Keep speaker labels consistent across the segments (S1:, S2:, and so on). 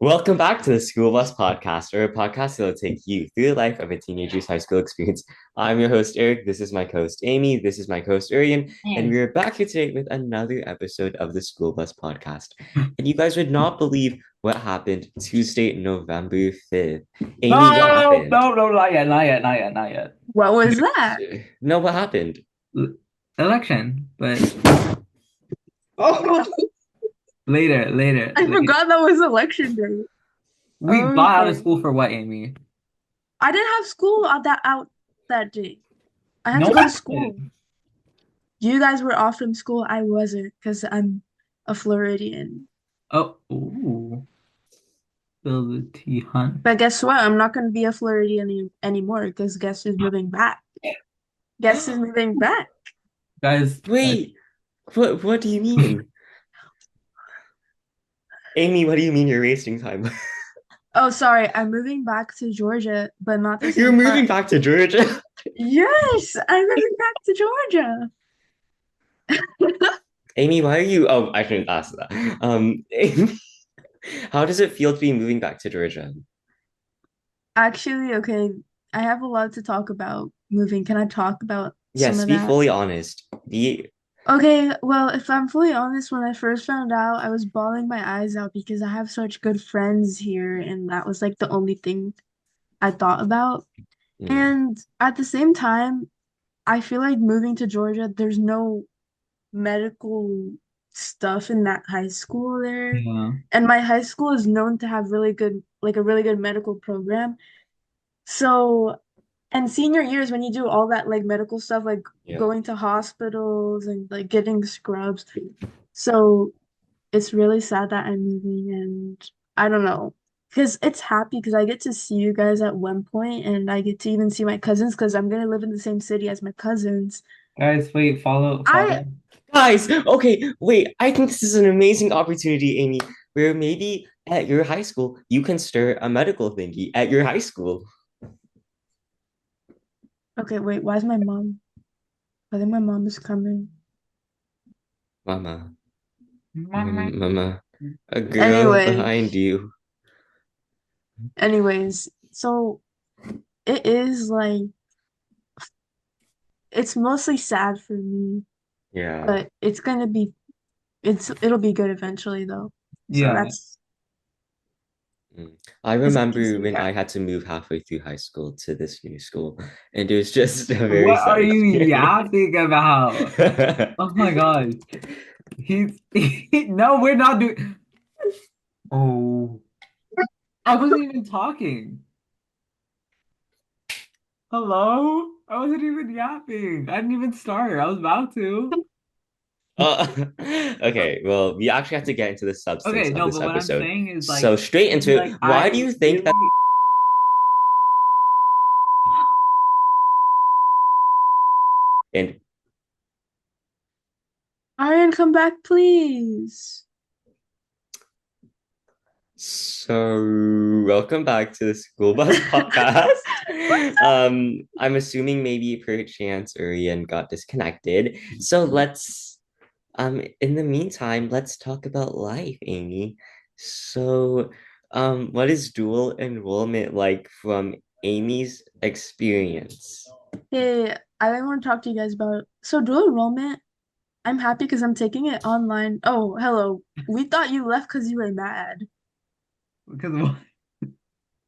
S1: Welcome back to the School Bus Podcast, or a podcast that will take you through the life of a teenager's high school experience. I'm your host, Eric. This is my co-host, Amy. This is my co-host, Arian. And
S2: Hey.
S1: we're back here today with another episode of the School Bus Podcast. And you guys would not believe what happened Tuesday, November 5th. Amy, what
S2: No,
S1: happened?
S2: no, no, not yet, not yet, not yet, not yet.
S3: What was that?
S1: No, what happened?
S2: Election, but
S3: Oh,
S2: later, later,
S3: I
S2: later.
S3: forgot that was election day.
S2: We got out of
S3: Okay.
S2: school for what, Amy?
S3: I didn't have school out that day. I had
S2: No
S3: to go to
S2: one
S3: school.
S2: did.
S3: You guys were off from school. I wasn't because I'm a Floridian.
S2: Oh, ooh, spill the tea, hunt.
S3: But guess what? I'm not going to be a Floridian anymore because guess who's moving back? Guess who's moving back?
S2: Guys,
S1: Wait, what do you mean? Amy, what do you mean you're wasting time?
S3: Oh, sorry. I'm moving back to Georgia, but not the
S1: You're
S3: same
S1: moving
S3: part.
S1: back to Georgia.
S3: Yes, I'm moving back to Georgia.
S1: Amy, why are you? Oh, I shouldn't ask that. Amy, how does it feel to be moving back to Georgia?
S3: Actually, okay, I have a lot to talk about moving. Can I talk about some
S1: Yes,
S3: of
S1: be
S3: that?
S1: fully honest. Be
S3: Okay, well, if I'm fully honest, when I first found out, I was bawling my eyes out because I have such good friends here, and that was like the only thing I thought about.
S1: mm,
S3: And at the same time, I feel like moving to Georgia, there's no medical stuff in that high school there.
S2: yeah,
S3: And my high school is known to have really good, like a really good medical program. So, and senior years when you do all that like medical stuff, like
S1: yeah.
S3: going to hospitals and like getting scrubs. So it's really sad that I'm moving and I don't know. Because it's happy because I get to see you guys at one point and I get to even see my cousins because I'm gonna live in the same city as my cousins.
S2: guys, wait, follow,
S3: I
S2: follow.
S1: Guys, okay, wait. I think this is an amazing opportunity, Amy, where maybe at your high school you can start a medical thingy at your high school.
S3: okay, wait, why is my mom? I think my mom is coming.
S1: Mama,
S2: Mama.
S1: mama, a girl
S3: Anyway,
S1: behind you.
S3: so it is like it's mostly sad for me,
S1: Yeah.
S3: but it'll be good eventually though. So
S2: Yeah,
S1: Mm. I
S3: it's
S1: remember
S3: easy.
S1: when I had to move halfway through high school to this new school, and it was just a very
S2: what are
S1: sad
S2: you
S1: experience.
S2: yapping about? Oh my God, no, we're not doing. Oh, I wasn't even talking. Hello? I wasn't even yapping. I didn't even start. I was about to.
S1: Uh, okay, well, we actually have to get into the substance
S2: Okay,
S1: of
S2: no,
S1: this
S2: but what I'm
S1: episode.
S2: saying is
S1: So,
S2: like,
S1: straight into it, why do
S2: I
S1: you think that?
S2: really.
S1: And
S3: Aryan, come back, please.
S1: so, welcome back to the School Bus Podcast. I'm assuming maybe per chance Urian got disconnected. So in the meantime, let's talk about life, Amy. So, what is dual enrollment like from Amy's experience?
S3: Hey, I want to talk to you guys about so dual enrollment. I'm happy because I'm taking it online. Oh, hello. We thought you left because you were mad.
S2: Because what?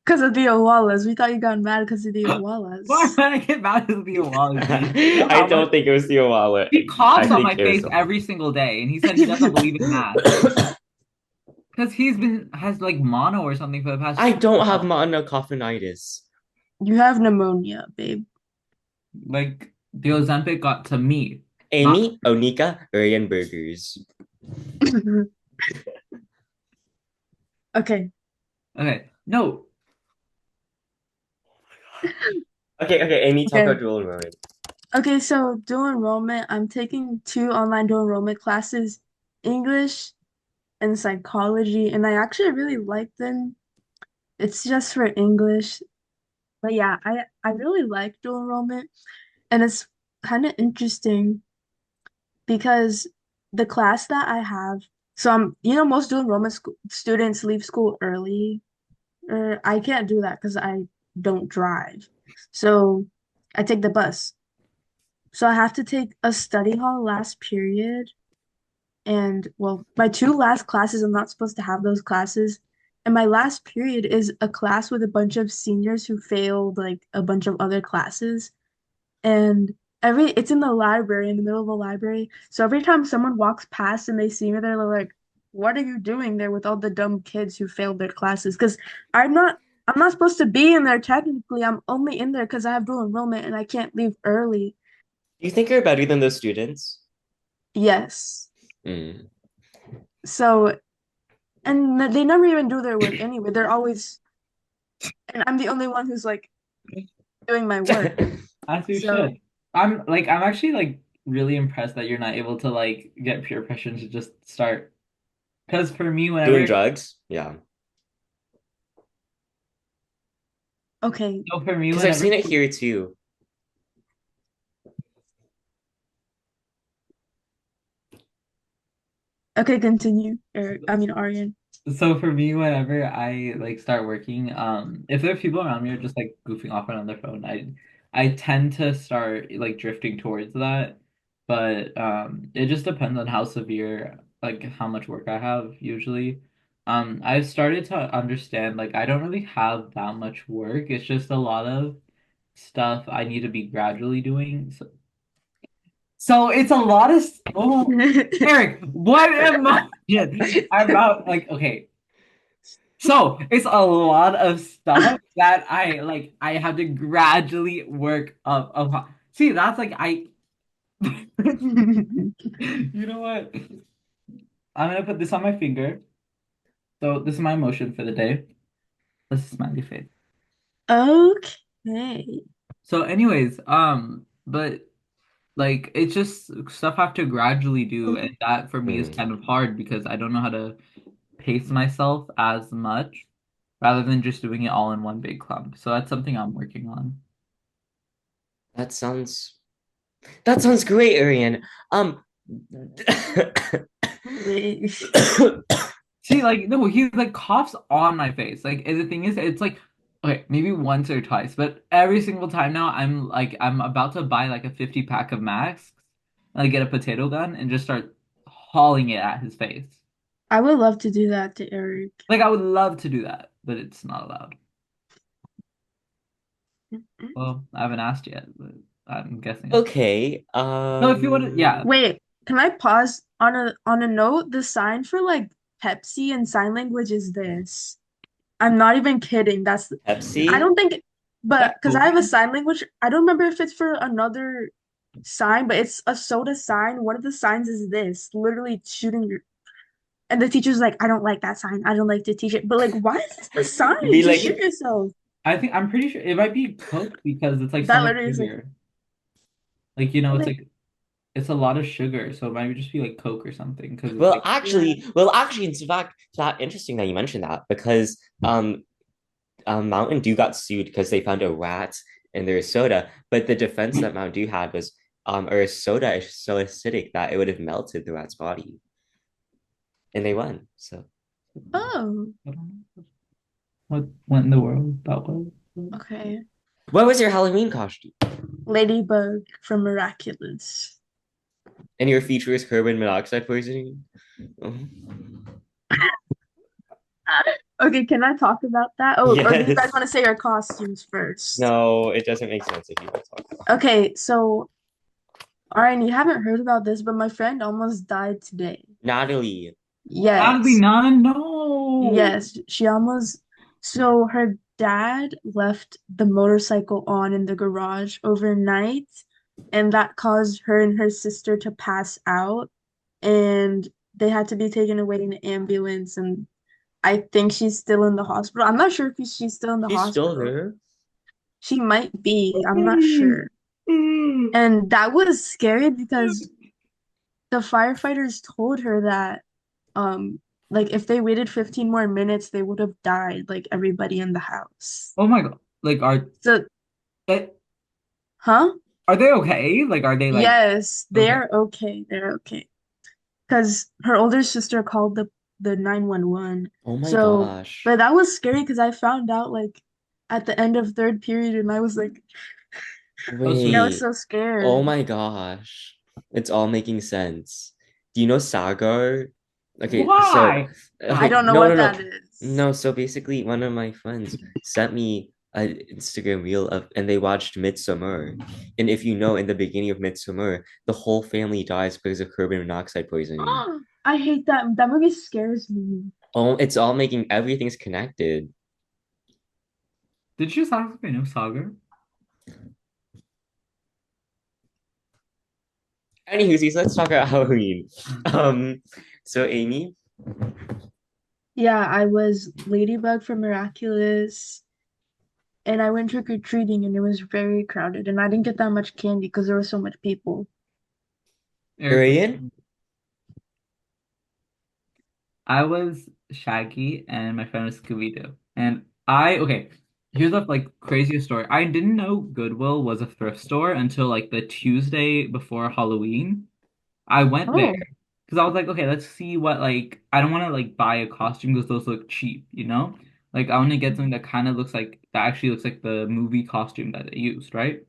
S3: Because of the Awalas. We thought you got mad because of the
S2: Why
S3: Awalas.
S2: would I get mad at the Awali? You know
S1: I
S2: how much
S1: don't think it was the wallet.
S2: he
S1: I
S2: coughs on
S1: think
S2: my
S1: it was
S2: face
S1: someone.
S2: every single day, and he said he doesn't believe in math because has like mono or something for the past
S1: I
S2: two
S1: don't have
S2: months.
S1: monocophonitis.
S3: You have pneumonia, babe.
S2: Like the Ozempic got to me, not
S1: Amy, Onika, Urian Burgers.
S3: Okay.
S2: okay. No,
S1: Okay, Amy, talk
S3: Okay.
S1: about dual enrollment.
S3: Okay, so dual enrollment, I'm taking two online dual enrollment classes, English and psychology, and I actually really like them. It's just for English. But yeah, I really like dual enrollment, and it's kind of interesting because the class that I have. So most dual enrollment school students leave school early, or I can't do that because I don't drive. So I take the bus. So I have to take a study hall last period. And well, my two last classes, I'm not supposed to have those classes. And my last period is a class with a bunch of seniors who failed like a bunch of other classes. And it's in the library, in the middle of the library. So every time someone walks past and they see me, they're like, "What are you doing there with all the dumb kids who failed their classes?" Because I'm not supposed to be in there technically. I'm only in there because I have dual enrollment and I can't leave early.
S1: Do you think you're better than those students?
S3: Yes.
S1: Mm.
S3: So, and they never even do their work anyway. They're always, and I'm the only one who's like doing my work.
S2: As you
S3: So,
S2: should. I'm actually like really impressed that you're not able to like get peer pressure to just start. Because for me,
S1: Doing
S2: whenever
S1: drugs? Yeah.
S3: okay,
S2: so for me,
S1: Because I've
S2: whenever
S1: seen it here too.
S3: okay, continue. Or I mean, Aryan.
S2: So for me, whenever I like start working, if there are people around me who are just like goofing off on their phone, I tend to start like drifting towards that. But it just depends on how severe, like how much work I have usually. I've started to understand like I don't really have that much work. It's just a lot of stuff I need to be gradually doing. So it's a lot of oh Eric, what emotion? I'm about like okay. So it's a lot of stuff that I have to gradually work up upon. See, that's like I you know what? I'm gonna put this on my finger. So this is my emotion for the day. This is smiley face.
S3: Okay.
S2: So anyways, but like it's just stuff I have to gradually do, and that for me is kind
S1: Mm.
S2: of hard because I don't know how to pace myself as much rather than just doing it all in one big clump. So that's something I'm working on.
S1: That sounds that sounds great, Arian.
S2: See, like, no, he like coughs on my face. Like, and the thing is, it's like, okay, maybe once or twice, but every single time now, I'm about to buy like a 50 pack of masks, like get a potato gun and just start hauling it at his face.
S3: I would love to do that to Eric.
S2: Like, I would love to do that, but it's not allowed. Well, I haven't asked yet, but I'm guessing it's
S1: Okay.
S2: no. If you want to, yeah.
S3: Wait, can I pause on a note? The sign for like Pepsi in sign language is this. I'm not even kidding. I
S1: Pepsi?
S3: don't think,
S2: Is
S3: but
S2: that
S3: because I
S2: Coke?
S3: have a sign language, I don't remember if it's for another sign, but it's a soda sign. One of the signs is this, literally shooting your, and the teacher's like, I don't like that sign. I don't like to teach it. But like, why is this the sign
S1: Be
S3: to shoot
S1: like,
S3: yourself?
S2: I think I'm pretty sure it might be Coke because it's like so
S3: That
S2: much
S3: literally is like,
S2: sugar. Like, it's
S3: like
S2: like it's a lot of sugar, so it might just be like Coke or something because it's
S1: well,
S2: like
S3: yeah.
S1: actually, in fact, that interesting that you mentioned that because Mountain Dew got sued because they found a rat in their soda, but the defense that Mountain Dew had was our soda is so acidic that it would have melted the rat's body, and they won. So,
S3: Oh,
S2: I don't know what in the world that was.
S3: okay.
S1: what was your Halloween costume?
S3: Ladybug from Miraculous.
S1: And your feature is carbon monoxide poisoning? Oh.
S3: Okay, can I talk about that? Oh, or do you guys
S1: Yes.
S3: want to say your costumes first?
S1: No, it doesn't make sense if you don't talk about it.
S3: Okay, so Aaron, you haven't heard about this, but my friend almost died today.
S1: Natalie.
S2: Sadly,
S3: Yes.
S2: none. No.
S3: Yes, she almost. So her dad left the motorcycle on in the garage overnight, and that caused her and her sister to pass out, and they had to be taken away in an ambulance, and I think she's still in the hospital. I'm not sure if she's still in the
S1: She's still
S3: hospital.
S1: there.
S3: She might be, I'm not sure. And that was scary because the firefighters told her that like if they waited 15 more minutes, they would have died, like everybody in the house.
S2: Oh my God. Like,
S3: So,
S2: eh,
S3: huh?
S2: are they okay? Like, are they like
S3: Yes,
S2: okay?
S3: they're okay. They're okay. because her older sister called the 911.
S1: Oh my
S3: So,
S1: gosh.
S3: but that was scary because I found out like at the end of third period, and I was
S2: Oh,
S3: I
S2: sweet.
S3: was
S1: Wait.
S3: so
S1: Oh
S3: scared.
S1: my gosh. It's all making sense. Do you know Sagar? Okay, so
S2: Why?
S3: I
S1: okay,
S2: Stop.
S3: don't know
S1: no, no,
S3: what
S1: no.
S3: that is.
S1: No, so basically one of my friends sent me an Instagram reel of and they watched Midsummer. And if you know in the beginning of Midsummer, the whole family dies because of carbon monoxide poisoning.
S3: I hate that. That movie scares me.
S1: Oh, it's all making everything's connected.
S2: Did you talk about no Saga?
S1: Anywho, let's talk about Halloween. So Amy,
S3: Yeah, I was Ladybug from Miraculous, and I went trick-or-treating, and it was very crowded, and I didn't get that much candy because there were so much people.
S2: Eric,
S1: Korean?
S2: I was Shaggy and my friend was Scooby-Doo. And okay, here's a like craziest story. I didn't know Goodwill was a thrift store until like the Tuesday before Halloween. I went there
S3: Oh.
S2: because I was like, okay, let's see what like I don't want to like buy a costume because those look cheap, you know? Like I want to get something that kind of looks like that actually looks like the movie costume that they used, right?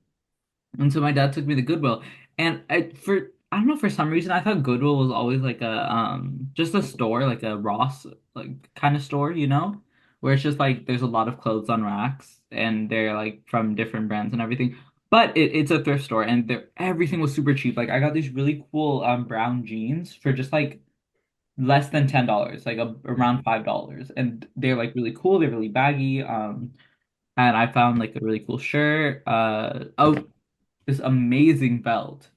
S2: And so my dad took me to Goodwill. And I don't know, for some reason I thought Goodwill was always like a just a store, like a Ross like kind of store, you know? Where it's just like there's a lot of clothes on racks and they're like from different brands and everything. But it's a thrift store and everything was super cheap. Like I got these really cool brown jeans for just like less than $10, like around $5. And they're like really cool, they're really baggy. And I found like a really cool shirt. Oh, this amazing belt.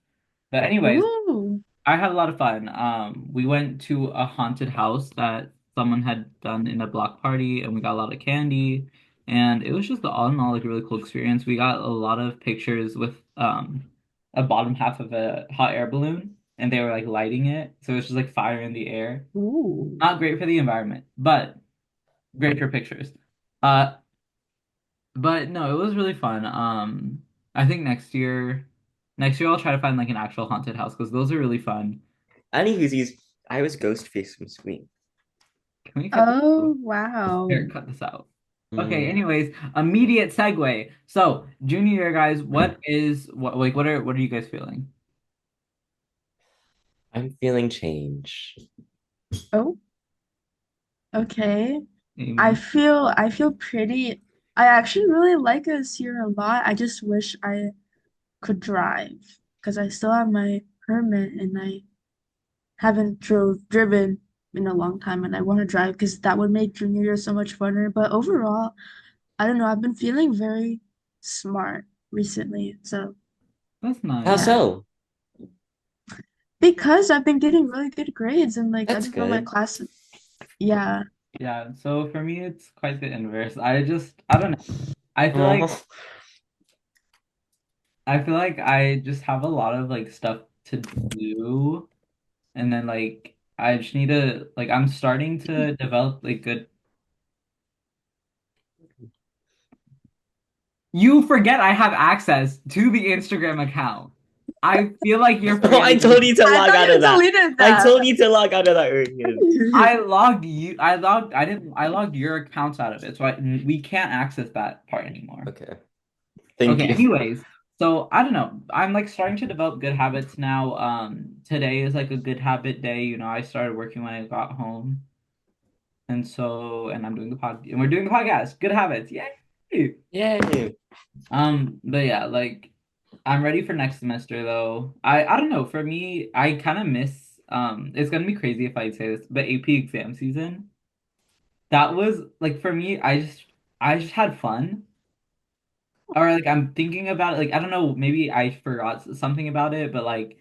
S2: But anyways,
S3: Ooh.
S2: I had a lot of fun. We went to a haunted house that someone had done in a block party, and we got a lot of candy, and it was just all in all like a really cool experience. We got a lot of pictures with a bottom half of a hot air balloon, and they were like lighting it, so it was just like fire in the air.
S3: Ooh.
S2: Not great for the environment, but great for pictures. Uh, but no, it was really fun. I think next year I'll try to find like an actual haunted house because those are really fun.
S1: Anywho's, I was Ghostface from Scream.
S2: Can we cut this out?
S3: Oh,
S2: Here,
S3: wow.
S2: cut this out. Okay,
S1: Mm,
S2: anyways, immediate segue. So, junior year guys, what are you guys feeling?
S1: I'm feeling change.
S3: Oh, okay.
S2: Amy?
S3: I feel pretty. I actually really like us here a lot. I just wish I could drive because I still have my permit and I haven't driven in a long time and I want to drive because that would make junior year so much funner. But overall, I don't know, I've been feeling very smart recently. So,
S2: That's
S1: How
S2: nice.
S3: yeah.
S1: so?
S3: Because I've been getting really good grades and like I
S1: That's
S3: just know my
S1: good.
S3: classes. Yeah.
S2: Yeah, so for me it's quite the inverse. I don't know. I feel like
S1: Oh,
S2: I feel like I just have a lot of like stuff to do and then like I just need to like I'm starting to develop like good. You forget I have access to the Instagram account. I feel like you're
S1: I
S2: forgetting.
S1: told you to
S3: I
S1: log
S3: thought
S1: out
S3: you
S1: of that.
S3: deleted
S1: I told
S3: that.
S1: you to log out of that earlier.
S2: I logged your accounts out of it, so we can't access that part anymore.
S1: Okay. Thank
S2: Okay,
S1: you.
S2: anyways, so I don't know. I'm like starting to develop good habits now. Today is like a good habit day. You know, I started working when I got home. And I'm doing and we're doing the podcast. Good habits. Yay!
S1: Yay.
S2: But yeah, like I'm ready for next semester though. I don't know. For me, I kind of miss it's gonna be crazy if I say this, but AP exam season, that was like for me, I just had fun. Or like I'm thinking about it, like I don't know, maybe I forgot something about it, but like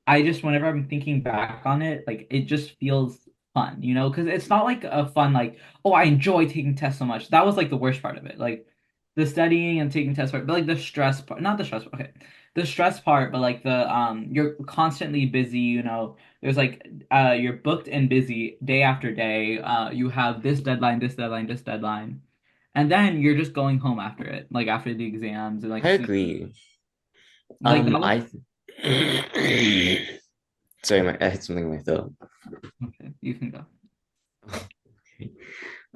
S2: I just whenever I'm thinking back on it, like it just feels fun, you know, because it's not like a fun like, oh, I enjoy taking tests so much. That was like the worst part of it, like the studying and taking tests part, but like the stress part, not the stress part, okay, the stress part, but like the you're constantly busy, you know. There's like you're booked and busy day after day. You have this deadline, this deadline, this deadline. And then you're just going home after it, like after the exams and like
S1: I
S2: sleep.
S1: agree.
S2: Like that was
S1: I Sorry, I had something in my throat.
S2: Okay, you can go.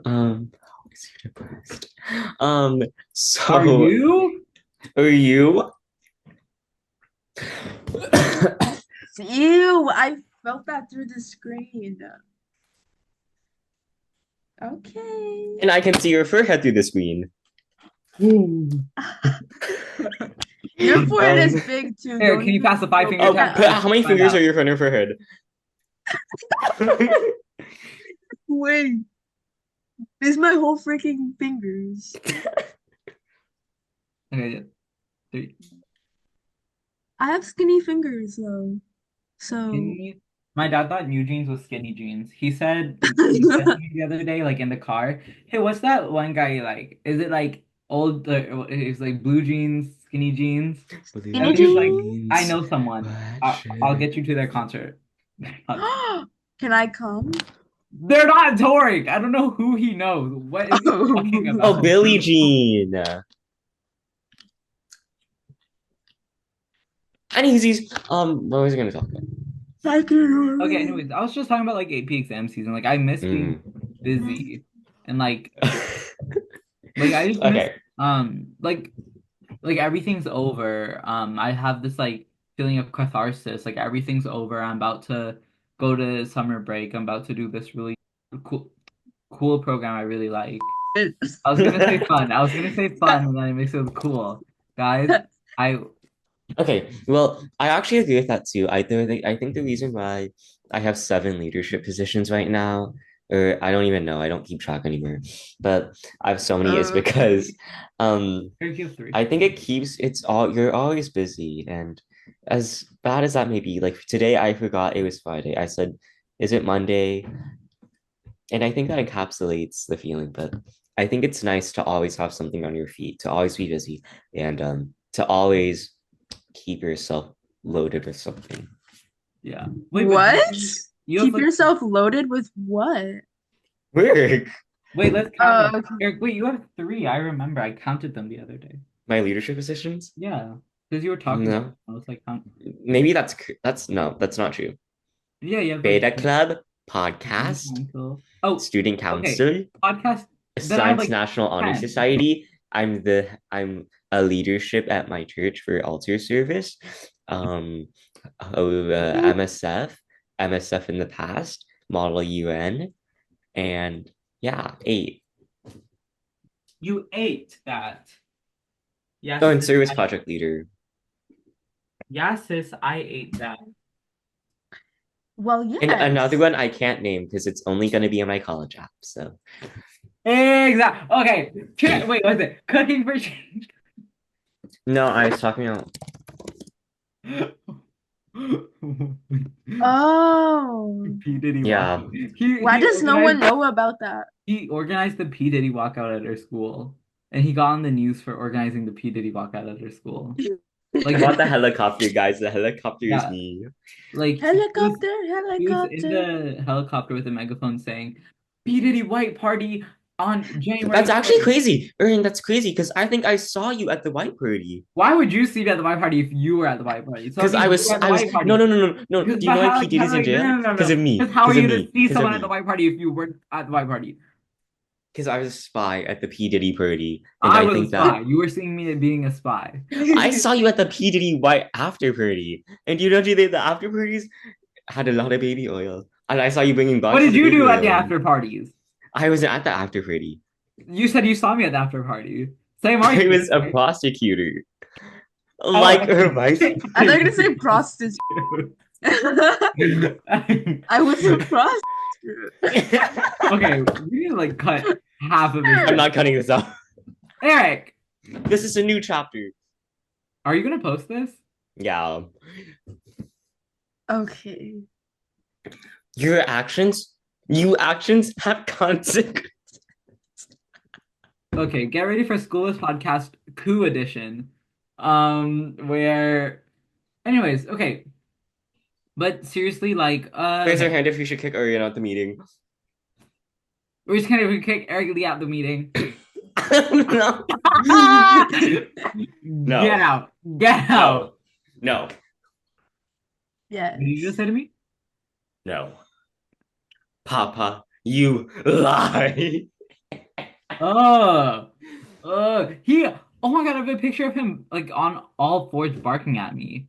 S1: Always depressed. Um,
S2: Are
S1: so
S2: you?
S1: are you?
S3: Ew, I felt that through the screen. Okay.
S1: And I can see your forehead through the screen.
S3: Your forehead is
S1: Um,
S3: big too.
S2: Here,
S3: Don't
S2: can you pass
S3: even
S2: the five
S3: go
S2: finger
S3: bring
S1: oh,
S3: that
S2: test?
S1: but
S3: up.
S1: how many
S2: Find
S1: fingers are
S2: out.
S1: your on your forehead?
S3: Wait, this is my whole freaking fingers.
S2: Okay, yeah. Three.
S3: I have skinny fingers though. So
S2: Skinny. My dad thought new jeans was skinny jeans. He said to me the other day, like in the car, "Hey, what's that one guy like? Is it like old? It's like blue jeans, skinny jeans." And
S3: skinny
S2: then he was like,
S3: jeans?
S2: "I
S1: Jeans.
S2: know someone.
S1: What
S2: I'll
S1: should
S2: get you to their concert."
S3: Can I come?
S2: They're not touring. I don't know who he knows. What is he talking
S1: Oh,
S2: about?
S1: Billie Jean. And he's what was I gonna talk about?
S2: Okay, anyways, I was just talking about like AP exam season. Like I miss being
S1: Mm.
S2: busy and like I just miss
S1: Okay.
S2: like everything's over. I have this like feeling of catharsis. Like everything's over. I'm about to go to summer break. I'm about to do this really cool program I really like. I was gonna say fun. I was gonna say fun, and then it makes it cool. Guys, I
S1: Okay, well, I actually agree with that too. I think the reason why I have seven leadership positions right now, or I don't even know, I don't keep track anymore, but I have so many is because um
S2: here's you three.
S1: I think it keeps it's all you're always busy, and as bad as that may be, like today I forgot it was Friday. I said, is it Monday? And I think that encapsulates the feeling, but I think it's nice to always have something on your feet, to always be busy, and to always keep yourself loaded with something.
S2: Yeah. Wait, but
S3: What?
S2: you have
S3: Keep
S2: like
S3: yourself loaded with what?
S1: Work.
S2: wait, let's count them.
S3: Okay.
S2: Eric, wait, you have three. I remember. I counted them the other day.
S1: My leadership positions?
S2: Yeah, because you were talking.
S1: No.
S2: I was like, count.
S1: Maybe that's no, that's not true.
S2: Yeah, you have like
S1: Beta club,
S2: student
S1: podcast,
S2: council. Oh,
S1: student
S2: okay.
S1: council,
S2: Podcast. Then I have
S1: Science
S2: like
S1: National Honor
S2: 10.
S1: Society. I'm a leadership at my church for altar service. Um, MSF, MSF in the past, Model UN, and yeah, eight.
S2: You ate that. Yes,
S1: Oh, and
S2: sis,
S1: service project leader.
S2: I ate that.
S3: Well,
S1: And another
S3: yes.
S1: one I can't name because it's only going to be in my college app. So
S2: Exactly. Okay. Wait, what's it? Cooking for change.
S1: no, I was talking about.
S3: Oh.
S2: P. Diddy
S1: Yeah.
S2: walkout. He
S3: Why
S2: he
S3: does no one
S2: organized
S3: know about that?
S2: he organized the P. Diddy walkout at our school. And he got on the news for organizing the P. Diddy walkout at our school. Like
S1: About the helicopter, guys. The helicopter is
S2: yeah,
S1: me.
S2: like
S3: Helicopter,
S2: he was in
S3: helicopter.
S2: the helicopter with a megaphone saying, P. Diddy white party on January
S1: That's actually
S2: 1st.
S1: crazy. Erin, that's crazy because I think I saw you at the white party.
S2: Why would you see me at the white party if you were at the white party? So that
S1: Because
S2: means you were at the
S1: I was,
S2: white
S1: no,
S2: party.
S1: no, no, no, no.
S2: Because
S1: Do you
S2: but
S1: know why
S2: how
S1: P.
S2: like how
S1: Diddy's in
S2: like no
S1: jail?
S2: no no
S1: Because
S2: no.
S1: of me.
S2: Because how are
S1: Because of
S2: you to
S1: me.
S2: see
S1: Because of
S2: someone at the
S1: me.
S2: white party if you weren't at the white party?
S1: Because I was a spy at the P. Diddy party. And
S2: I
S1: I
S2: was a
S1: think that
S2: spy. You were seeing me being a spy.
S1: I saw you at the P. Diddy white after party. And you know, the after parties had a lot of baby oil. And I saw you bringing
S2: What
S1: boxes
S2: did
S1: of
S2: you
S1: baby
S2: do at the
S1: oil.
S2: after parties?
S1: I wasn't at the after party.
S2: You said you saw me at the after party. Same
S1: I
S2: argument.
S1: was a prosecutor.
S2: Oh,
S1: Like her vice.
S3: I thought you were gonna say prostitute. I was a prostitute.
S2: Okay, we need to like cut half of this.
S1: I'm not cutting this out.
S2: Eric,
S1: This is a new chapter.
S2: are you gonna post this?
S1: Yeah.
S3: Okay.
S1: You actions have consequences.
S2: Okay, get ready for Schoolless Podcast Coup Edition. Where anyways, okay. But seriously, like
S1: Raise your
S2: okay.
S1: hand if you should kick Arian out the meeting.
S2: We're just gonna kick Eric Lee out the meeting.
S1: No. No.
S2: Get out. Get out.
S1: No. No.
S3: Yes.
S2: What did you just say to me?
S1: No. Papa, you lie.
S2: Oh, he. Oh my God, I have a picture of him like on all fours barking at me.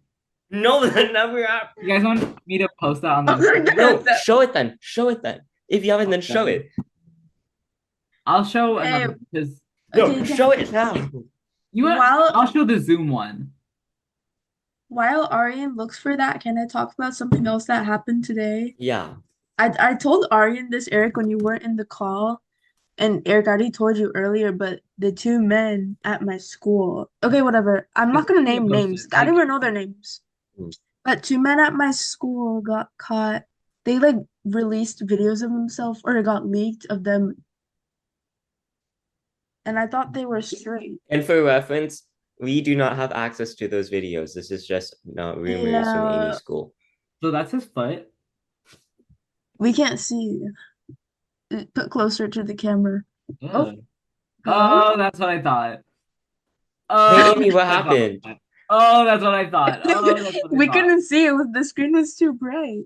S1: No, that never happened.
S2: You guys want me to post that on the
S3: Oh my
S2: Instagram?
S3: God.
S1: No, show it then. Show it then. If you haven't, then show
S2: Okay.
S1: it.
S2: I'll show
S3: Hey,
S2: another because
S1: No,
S3: okay,
S1: show it now.
S2: you want.
S3: while
S2: I'll show the Zoom one.
S3: while Aryan looks for that, can I talk about something else that happened today?
S1: Yeah.
S3: I told Aryan this, Eric, when you weren't in the call, and Eric I already told you earlier, but the two men at my school. Okay, whatever. I'm not
S2: It's
S3: gonna
S2: gonna get
S3: name names.
S2: posted.
S3: I don't
S2: Like,
S3: even know their names. But two men at my school got caught. They like released videos of themselves or it got leaked of them, and I thought they were straight.
S1: And for reference, we do not have access to those videos. This is just not rumors from Amy's
S3: Yeah,
S1: school.
S2: so that's his foot.
S3: we can't see. Put closer to the camera. Oh,
S2: Ugh.
S3: hello?
S2: Oh, that's what I thought.
S1: Hey,
S2: Oh,
S1: Amy, what
S2: that's what
S1: happened?
S2: I thought. Oh, that's what I thought. Oh, that's what I
S3: We
S2: thought.
S3: couldn't see it. The screen was too bright.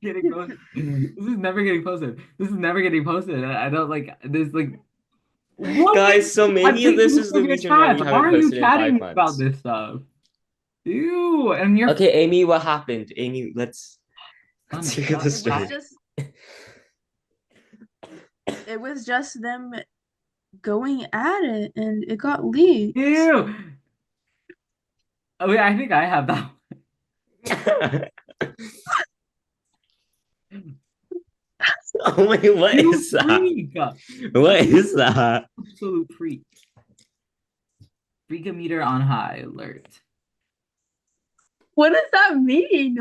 S2: Getting posted. This is never getting posted. This is never getting posted. I don't like this. Like, what?
S1: Guys, so
S2: I
S1: maybe
S2: picked
S1: this
S2: you
S1: is
S2: from
S1: the
S2: your
S1: reason why we
S2: chats. Why
S1: haven't
S2: are you
S1: posted in
S2: chatting
S1: 5 months.
S2: about this stuff? Ew. And you're.
S1: Okay, Amy, what happened? Amy,
S2: Oh
S1: let's
S2: my
S1: hear
S2: God.
S1: the
S3: It was
S1: story.
S3: just it was just them going at it and it got leaked.
S2: Ew. Oh, wait, I think I have that one.
S1: Oh wait, what
S2: You
S1: is that?
S2: freak.
S1: What is that?
S2: Absolute freak. Freakometer on high alert.
S3: What does that mean?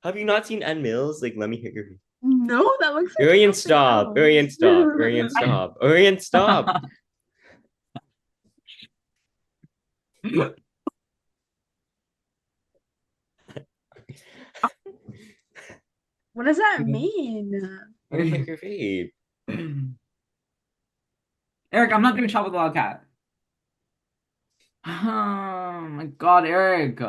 S1: Have you not seen N Mills? Like, let me hear your
S3: No, that looks like
S1: Urian,
S3: something
S1: stop. Urian,
S3: else.
S1: stop. Urian, stop. Urian, stop.
S3: What does that mean?
S1: Let me hit your feet.
S2: Eric, I'm not doing shop with the Wildcat. Oh my God, Eric.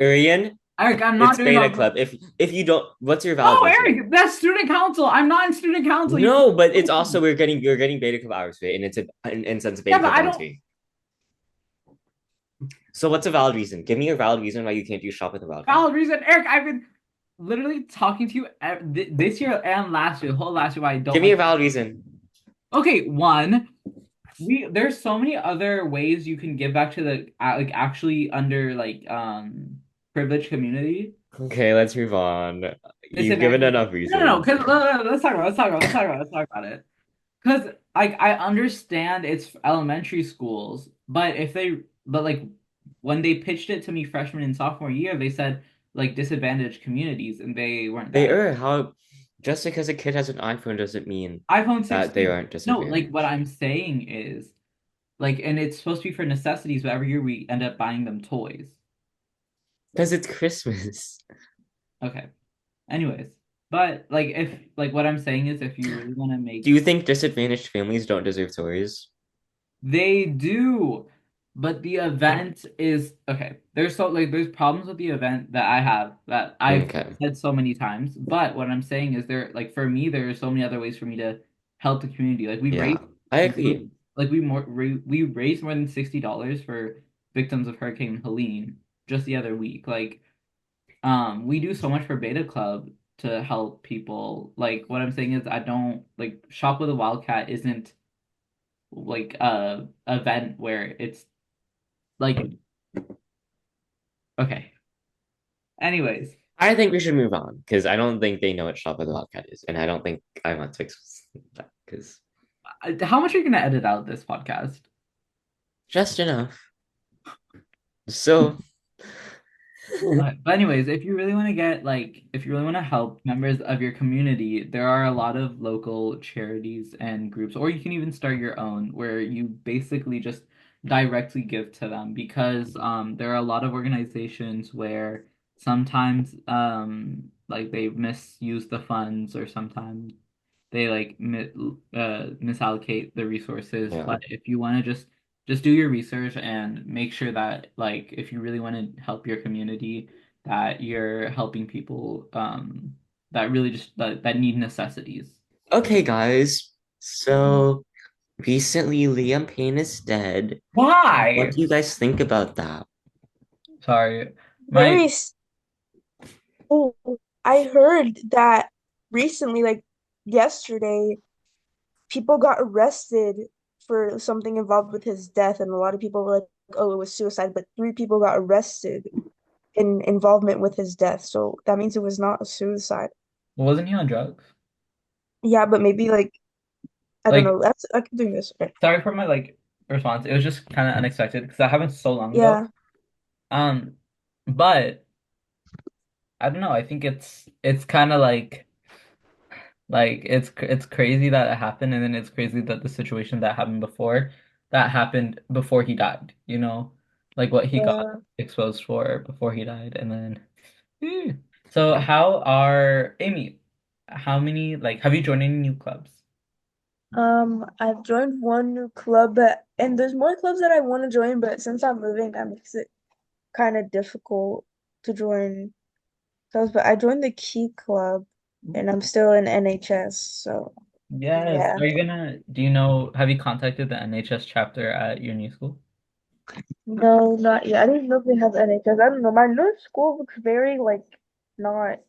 S1: Urian,
S2: Eric, I'm not
S1: it's
S2: doing
S1: beta
S2: shop.
S1: club. If you don't, what's your valid
S2: No,
S1: reason?
S2: Eric, that's student council. I'm not in student council. You
S1: No, but it's also you're getting beta club hours for it, and it's a and since
S2: yeah,
S1: beta
S2: but
S1: club
S2: I don't
S1: volunteer. So what's a valid reason? Give me your valid reason why you can't do shop with a wildcat.
S2: valid reason. Eric, I've been literally talking to you this year and last year, the whole last year why I don't
S1: Give me
S2: like.
S1: your valid reason.
S2: Okay, one, there's so many other ways you can give back to the like actually under like privileged community.
S1: Okay, let's move on. You've given
S2: Disadvantaged.
S1: enough
S2: No,
S1: reasons.
S2: because let's talk about it. Because like I understand it's elementary schools, but like when they pitched it to me freshman and sophomore year, they said like disadvantaged communities, and they weren't
S1: They
S2: that.
S1: are how just because a kid has an iPhone doesn't mean
S2: iPhone
S1: that they
S2: 16.
S1: aren't
S2: No, like what
S1: disadvantaged.
S2: I'm saying is like, and it's supposed to be for necessities, but every year we end up buying them toys.
S1: Because it's Christmas.
S2: Okay. Anyways, but like if like what I'm saying is if you really want to
S1: Do
S2: make
S1: you think disadvantaged families don't deserve toys?
S2: they do, but the event is okay. There's problems with the event that I have that I've
S1: Okay.
S2: said so many times. But what I'm saying is there like for me there are so many other ways for me to help the community. Like we
S1: Yeah,
S2: raised
S1: I agree.
S2: like we raised more than $60 for victims of Hurricane Helene just the other week. Like we do so much for Beta Club to help people. Like what I'm saying is I don't like Shop with a Wildcat isn't like a event where it's like okay. Anyways,
S1: I think we should move on because I don't think they know what Shop with a Wildcat is, and I don't think I want to fix that because
S2: how much are you gonna edit out this podcast?
S1: just enough. So
S2: But anyways, if you really want to get like if you really want to help members of your community, there are a lot of local charities and groups, or you can even start your own where you basically just directly give to them because there are a lot of organizations where sometimes like they misuse the funds or sometimes they like misallocate the resources.
S1: yeah,
S2: But if you want to just just do your research and make sure that like if you really want to help your community, that you're helping people that really just that need necessities.
S1: Okay, guys. So recently Liam Payne is dead. What
S2: Why?
S1: do you guys think about that?
S2: Sorry. My
S4: Very. Oh, I heard that recently, like yesterday, people got arrested for something involved with his death, and a lot of people were like, "Oh, it was suicide," but three people got arrested in involvement with his death. So that means it was not a suicide.
S2: wasn't he on drugs?
S4: Yeah, but maybe like I don't
S2: Like,
S4: know. That's I can do this. Okay.
S2: sorry for my like response. It was just kind of unexpected because that happened so long ago.
S4: Yeah.
S2: Um, but I don't know. I think it's kind of like it's crazy that it happened, and then it's crazy that the situation that happened before he died. Like what he got
S4: Yeah.
S2: exposed for before he died, and then. Eh. So how are Amy? How many like have you joined any new clubs?
S4: I've joined one new club, and there's more clubs that I want to join, but since I'm moving, that makes it kind of difficult to join clubs. But I joined the Key Club, and I'm still in NHS, so
S2: Yes.
S4: yeah.
S2: Do you know, have you contacted the NHS chapter at your new school?
S4: No, not yet. I don't even know if they have NHS. I don't know. My new school looks very like not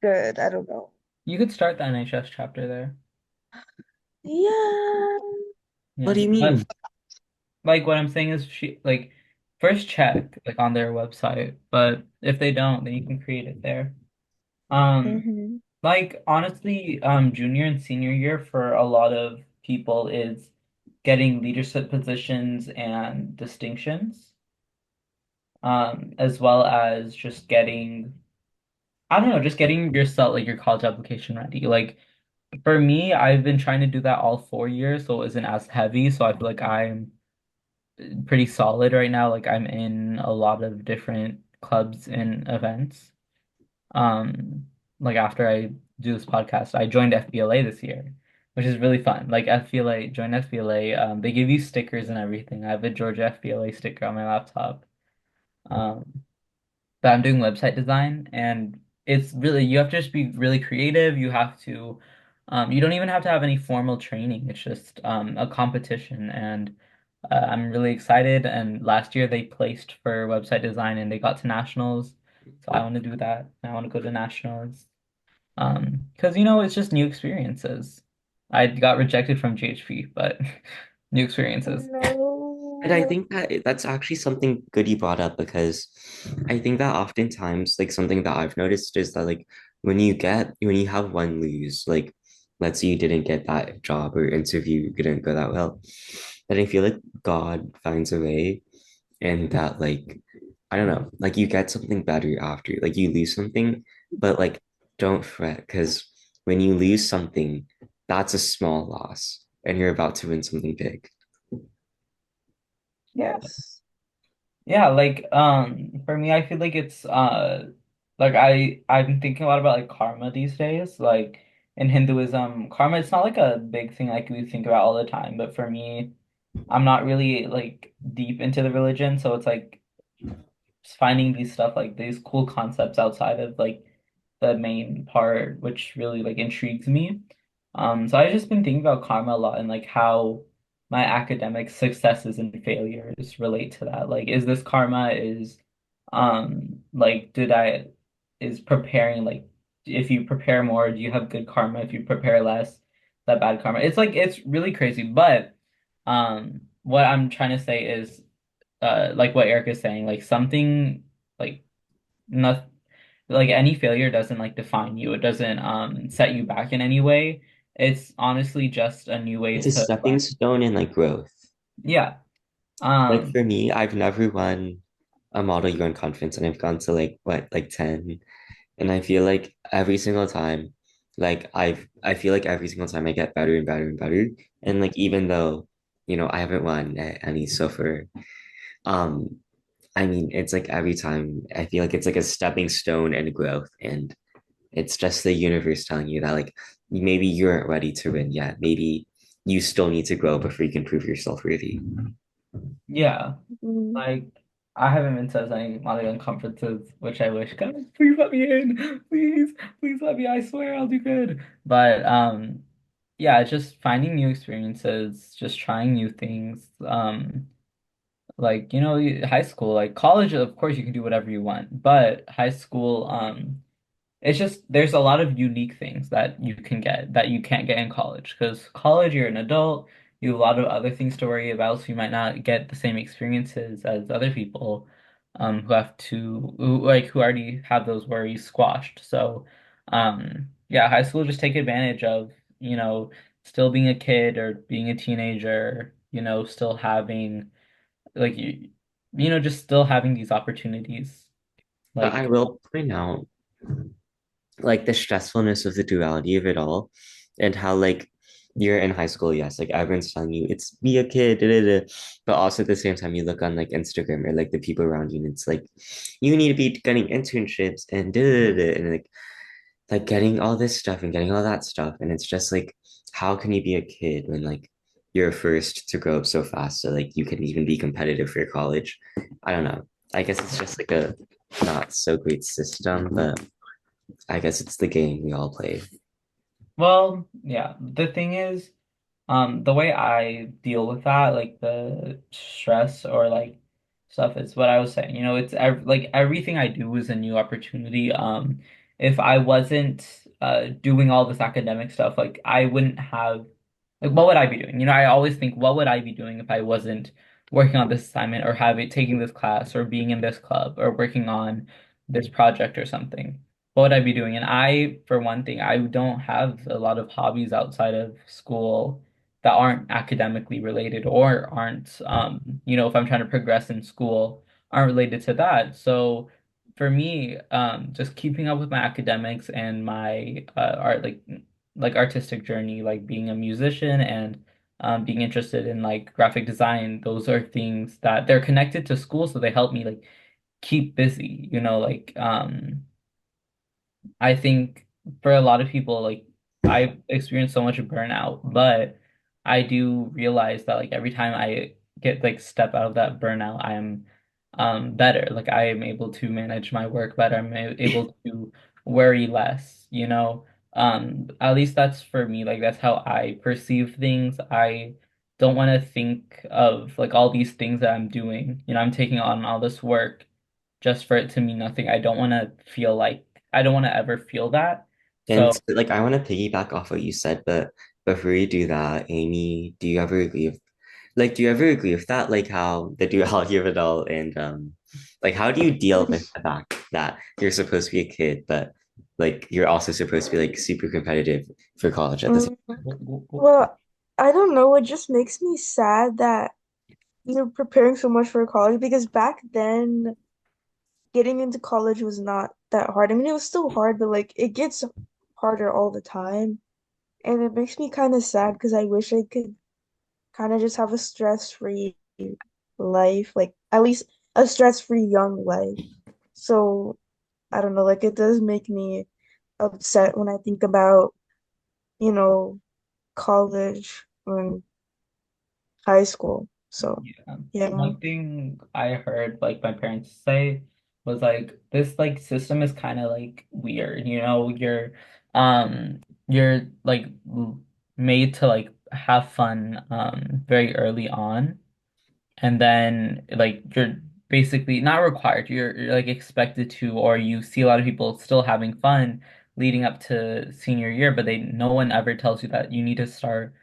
S4: good. I don't know.
S2: You could start the NHS chapter there.
S4: Yeah.
S1: What do
S2: Yeah.
S1: you
S2: But
S1: mean?
S2: like what I'm saying is first check like on their website, but if they don't, then you can create it there. Um
S4: Mm-hmm.
S2: like honestly, junior and senior year for a lot of people is getting leadership positions and distinctions, as well as just getting, I don't know, just getting yourself like your college application ready. Like for me, I've been trying to do that all 4 years, so it isn't as heavy. So I feel like I'm pretty solid right now. Like I'm in a lot of different clubs and events. Um, like after I do this podcast, I joined FBLA this year, which is really fun. Like FBLA, join FBLA. They give you stickers and everything. I have a Georgia FBLA sticker on my laptop. Um, but I'm doing website design, and it's really, you have to just be really creative. You don't even have to have any formal training. It's just a competition, and I'm really excited. And last year they placed for website design, and they got to nationals. So I want to do that. I want to go to nationals. Because it's just new experiences. I got rejected from GHP, but new experiences.
S1: And I
S4: No.
S1: think that that's actually something good you brought up because I think that oftentimes, like something that I've noticed is that like when you have one lose, like let's say you didn't get that job or interview didn't go that well, then I feel like God finds a way and that like I don't know, like you get something better after, like you lose something, but like don't fret because when you lose something, that's a small loss and you're about to win something big.
S2: Yeah.
S4: Yes.
S2: Yeah, like for me I feel like it's like I've been thinking a lot about like karma these days. Like in Hinduism, karma it's not like a big thing like we think about all the time, but for me, I'm not really like deep into the religion, so it's like just finding these stuff like these cool concepts outside of like the main part, which really like intrigues me. So I've just been thinking about karma a lot and like how my academic successes and failures relate to that. Like, is this karma like did I is preparing like if you prepare more, do you have good karma? If you prepare less, that bad karma. It's like it's really crazy. But what I'm trying to say is like what Eric is saying, like something like not like any failure doesn't like define you. It doesn't set you back in any way. It's honestly just a new way
S1: It's a
S2: to
S1: stepping
S2: learn.
S1: stone in like growth.
S2: Yeah.
S1: Like
S2: Um
S1: for me, I've never won a model UN conference and I've gone to like what, like 10. And I feel like every single time, like I feel like every single time I get better and better and better. And like even though, I haven't won any so far, um, I mean it's like every time I feel like it's like a stepping stone and growth. And it's just the universe telling you that like maybe you aren't ready to win yet. Maybe you still need to grow before you can prove yourself worthy.
S2: Yeah.
S4: Mm.
S2: Like I haven't been to as many Malayan conferences, which I wish. Guys, please let me in. Please, please let me. I swear I'll do good. But yeah, just finding new experiences, just trying new things. Like, high school, like college, of course you can do whatever you want, but high school, it's just there's a lot of unique things that you can get that you can't get in college. Because college, you're an adult, you have a lot of other things to worry about, so you might not get the same experiences as other people, who already have those worries squashed. So, yeah, high school just take advantage of, you know, still being a kid or being a teenager, still having like just still having these opportunities.
S1: But I
S2: Like,
S1: will point out like the stressfulness of the duality of it all and how like you're in high school, yes, like everyone's telling you it's be a kid, da, da, da. But also at the same time you look on like Instagram or like the people around you and it's like you need to be getting internships and da, da, da, da, and like getting all this stuff and getting all that stuff and it's just like how can you be a kid when like you're first to grow up so fast so like you can even be competitive for your college. I don't know, I guess it's just like a not so great system, but I guess it's the game we all play.
S2: well, yeah, the thing is, the way I deal with that, like the stress or like stuff, is what I was saying. Like everything I do is a new opportunity. If I wasn't doing all this academic stuff, like I wouldn't have like what would I be doing? I always think what would I be doing if I wasn't working on this assignment or having taking this class or being in this club or working on this project or something. What would I be doing? And I, for one thing, I don't have a lot of hobbies outside of school that aren't academically related or aren't, if I'm trying to progress in school, aren't related to that. So for me, just keeping up with my academics and my art, like artistic journey, like being a musician and being interested in like graphic design, those are things that they're connected to school, so they help me like keep busy, like I think for a lot of people, like I've experienced so much burnout, but I do realize that like every time I get like step out of that burnout, I am better. Like I am able to manage my work better. Able to worry less, you know. At least that's for me. Like that's how I perceive things. I don't want to think of like all these things that I'm doing. I'm taking on all this work just for it to mean nothing. I don't want to ever feel that.
S1: And
S2: So
S1: like I want to piggyback off what you said, but before you do that, Amy, do you ever agree with that? Like how the duality of it all and like how do you deal with the fact that you're supposed to be a kid, but like you're also supposed to be like super competitive for college at the same
S4: Mm. Well, I don't know. It just makes me sad that you're preparing so much for college because back then, getting into college was not that hard. I mean, it was still hard, but like it gets harder all the time. And it makes me kind of sad because I wish I could kind of just have a stress-free life, like at least a stress-free young life. So I don't know, like it does make me upset when I think about, you know, college and high school. So
S2: yeah.
S4: yeah.
S2: One thing I heard like my parents say was like this like system is kind of like weird, you're like made to like have fun very early on. And then like you're basically not required, you're like expected to, or you see a lot of people still having fun leading up to senior year, but no one ever tells you that you need to start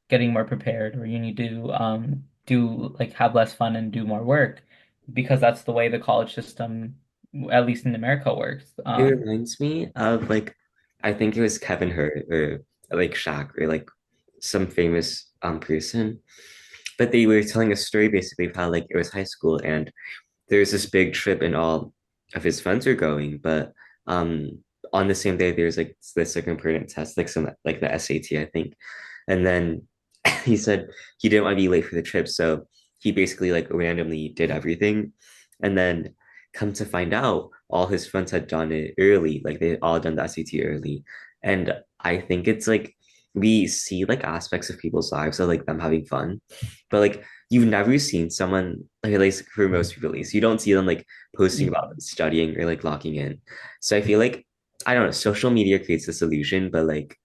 S2: getting more prepared or you need to do like have less fun and do more work because that's the way the college system, at least in America, works.
S1: It reminds me of like I think it was Kevin Hart or like Shaq or like some famous person. But they were telling a story basically of how like it was high school and there's this big trip and all of his friends are going, but um on the same day there's like this like important test, like some like the SAT, I think. And then he said he didn't want to be late for the trip, so he basically like randomly did everything. And then come to find out, all his friends had done it early, like they all done the SAT early. And I think it's like we see like aspects of people's lives of like them having fun, but like you've never seen someone like at least for most people at least you don't see them like posting
S2: Yeah.
S1: about studying or like locking in. So I feel like I don't know, social media creates this illusion, but like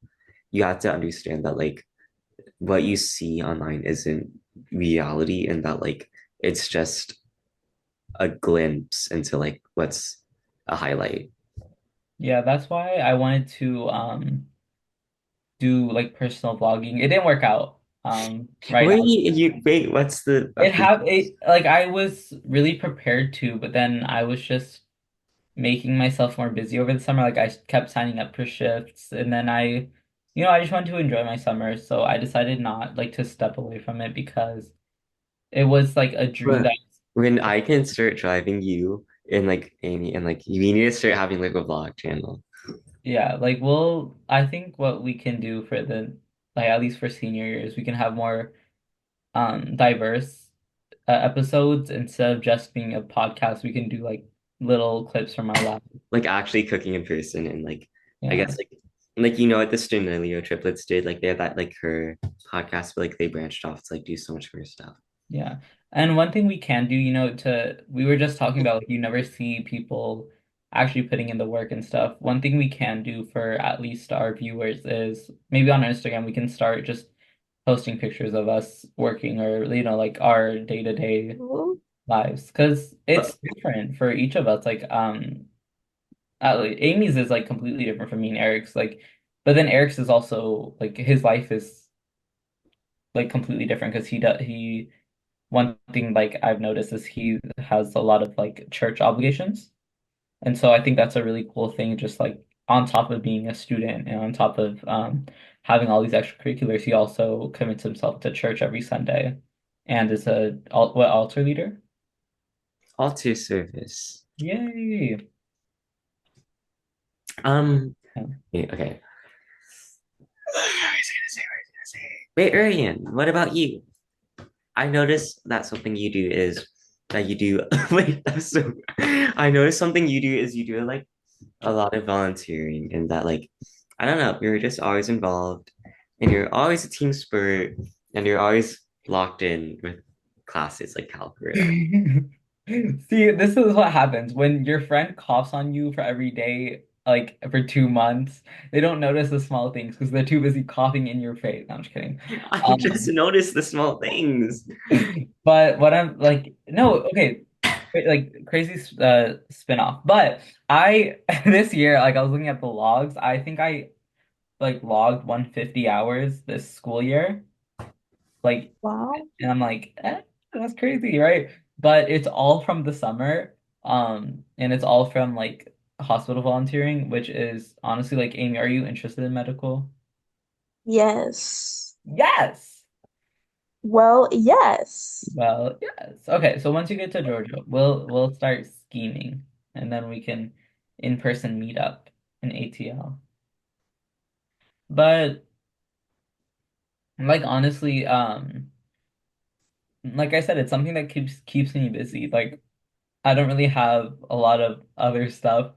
S1: you have to understand that like what you see online isn't reality and that like it's just a glimpse into like what's a highlight.
S2: Yeah, that's why I wanted to do like personal vlogging. It didn't work out. Right
S1: Wait,
S2: now.
S1: you wait, what's the
S2: It have it like I was really prepared to, but then I was just making myself more busy over the summer. Like I kept signing up for shifts, and then I just wanted to enjoy my summer, so I decided not like to step away from it because it was like a dream
S1: but
S2: that
S1: when I can start driving you and like Amy and like you need to start having like a vlog channel.
S2: yeah, like I think what we can do for the like at least for senior years, we can have more diverse episodes instead of just being a podcast. We can do like little clips from our lives.
S1: Like actually cooking in person and like I
S2: Yeah.
S1: guess like you know what the Sternilio triplets did, like they had that like her podcast, but like they branched off to like do so much more stuff.
S2: Yeah. And one thing we can do, we were just talking about like you never see people actually putting in the work and stuff. One thing we can do for at least our viewers is maybe on our Instagram we can start just posting pictures of us working or like our day-to-day
S4: Mhm.
S2: lives because
S1: But
S2: it's different for each of us. Like Amy's is like completely different from me and Eric's like but then Eric's is also like his life is like completely different because he one thing like I've noticed is he has a lot of like church obligations. And so I think that's a really cool thing, just like on top of being a student and on top of having all these extracurriculars, he also commits himself to church every Sunday and is what altar leader?
S1: altar service.
S2: Yay.
S1: Um
S2: Yeah.
S1: yeah, okay. What was I gonna say? What was I gonna say? Wait, Arian, what about you? I noticed that something you do is that you do wait, that's so I noticed something you do is you do like a lot of volunteering and that like I don't know, you're just always involved and you're always a team spirit and you're always locked in with classes like calculator.
S2: See, this is what happens when your friend coughs on you for every day, like for 2 months. They don't notice the small things because they're too busy coughing in your face. No, I'm just kidding.
S1: I just noticed the small things.
S2: But what I'm like, no, okay, like crazy spin-off. But I this year, like I was looking at the logs. I think I like logged 150 hours this school year. Like,
S4: Wow.
S2: and I'm like, that's crazy, right? But it's all from the summer, and it's all from like hospital volunteering, which is honestly like, Amy, are you interested in medical?
S4: Yes.
S2: Yes.
S4: Well, yes.
S2: Well, yes. Okay, so once you get to Georgia, we'll start scheming, and then we can in person meet up in ATL. But like honestly, like I said, it's something that keeps me busy. Like I don't really have a lot of other stuff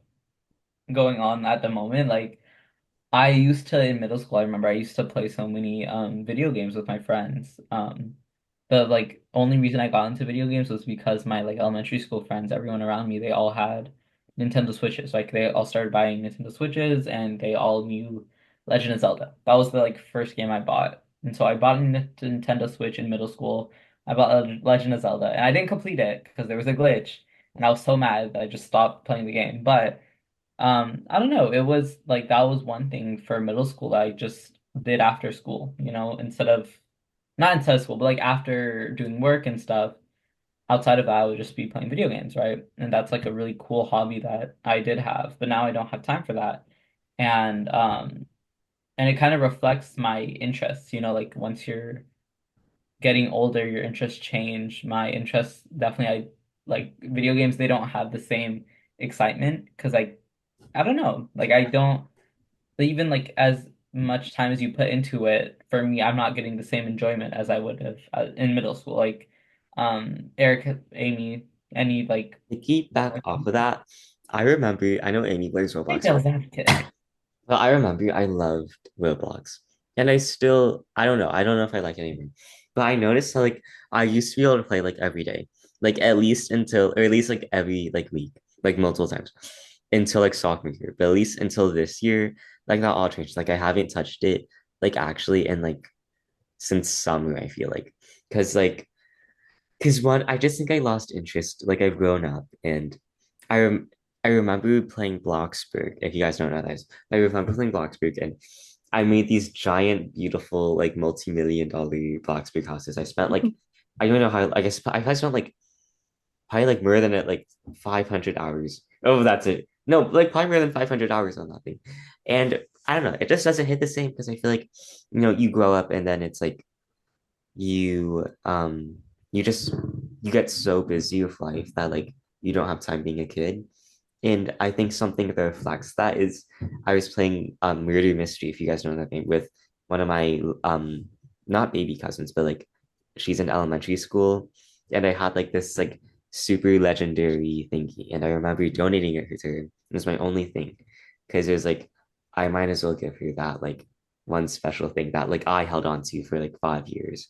S2: going on at the moment. Like I used to in middle school, I remember I used to play so many video games with my friends. The like only reason I got into video games was because my like elementary school friends, everyone around me, they all had Nintendo Switches. Like they all started buying Nintendo Switches and they all knew Legend of Zelda. That was the like first game I bought. And so I bought a Nintendo Switch in middle school. I bought Legend of Zelda and I didn't complete it because there was a glitch. And I was so mad that I just stopped playing the game. But I don't know. It was like that was one thing for middle school that I just did after school, instead of not instead of school, but like after doing work and stuff. Outside of that, I would just be playing video games, right? And that's like a really cool hobby that I did have, but now I don't have time for that. And it kind of reflects my interests, like once you're getting older, your interests change. My interests definitely I like video games, they don't have the same excitement because I don't know. Like I don't even like as much time as you put into it, for me, I'm not getting the same enjoyment as I would have in middle school. Like Eric, Amy, any like
S1: To keep back off of that, I remember I know Amy plays
S2: Hey,
S1: Roblox,
S2: devil's advocate.
S1: but I remember I loved Roblox. And I don't know. I don't know if I like it anymore. But I noticed how like I used to be able to play like every day. Like at least until or at least like every like week, like multiple times until like sophomore year. But at least until this year, like not all changed. Like I haven't touched it like actually in like since summer, I feel like. Cause like because one, I just think I lost interest. Like I've grown up and I rem I remember playing Bloxburg, if you guys don't know this. I remember playing Bloxburg and I made these giant, beautiful, like multi-million dollar Bloxburg houses. I spent like I don't know how I guess I spent like probably like more than it like 500 hours. Oh, that's it. No, like probably more than 500 hours on that thing. And I don't know, it just doesn't hit the same because I feel like you grow up and then it's like you you just you get so busy with life that like you don't have time being a kid. And I think something that reflects that is I was playing Murder Mystery, if you guys know that game, with one of my not baby cousins, but like she's in elementary school. And I had like this like super legendary thingy. And I remember donating it to her. It was my only thing. Because it was like I might as well give her that like one special thing that like I held on to for like 5 years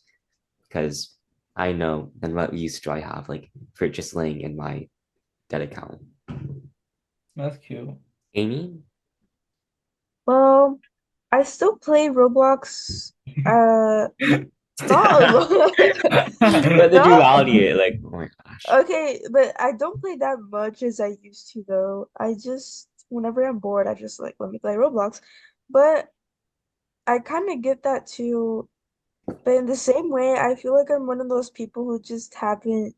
S1: because I know and what use do I have like for just laying in my dead account.
S2: That's cute.
S1: Amy,
S4: Well, I still play Roblox. Uh, not a lot.
S1: but the
S4: Not
S1: duality, like, oh my gosh.
S4: okay, but I don't play that much as I used to though. I just whenever I'm bored, I just like let me play Roblox. But I kind of get that too. But in the same way, I feel like I'm one of those people who just haven't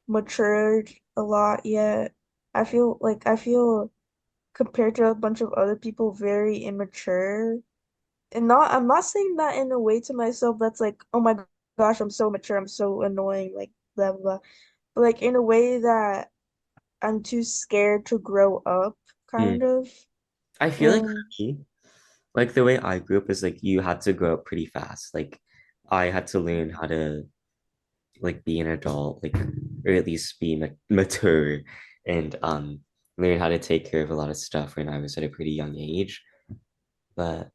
S4: matured a lot yet. I feel compared to a bunch of other people very immature. And not I'm not saying that in a way to myself that's like, oh my gosh, I'm so mature, I'm so annoying, like blah blah blah. But like in a way that I'm too scared to grow up,
S1: Hmm.
S4: kind of.
S1: I feel like
S4: And
S1: for me, like the way I grew up is like you had to grow up pretty fast. Like I had to learn how to like be an adult, like or at least be mature and learn how to take care of a lot of stuff when I was at a pretty young age. But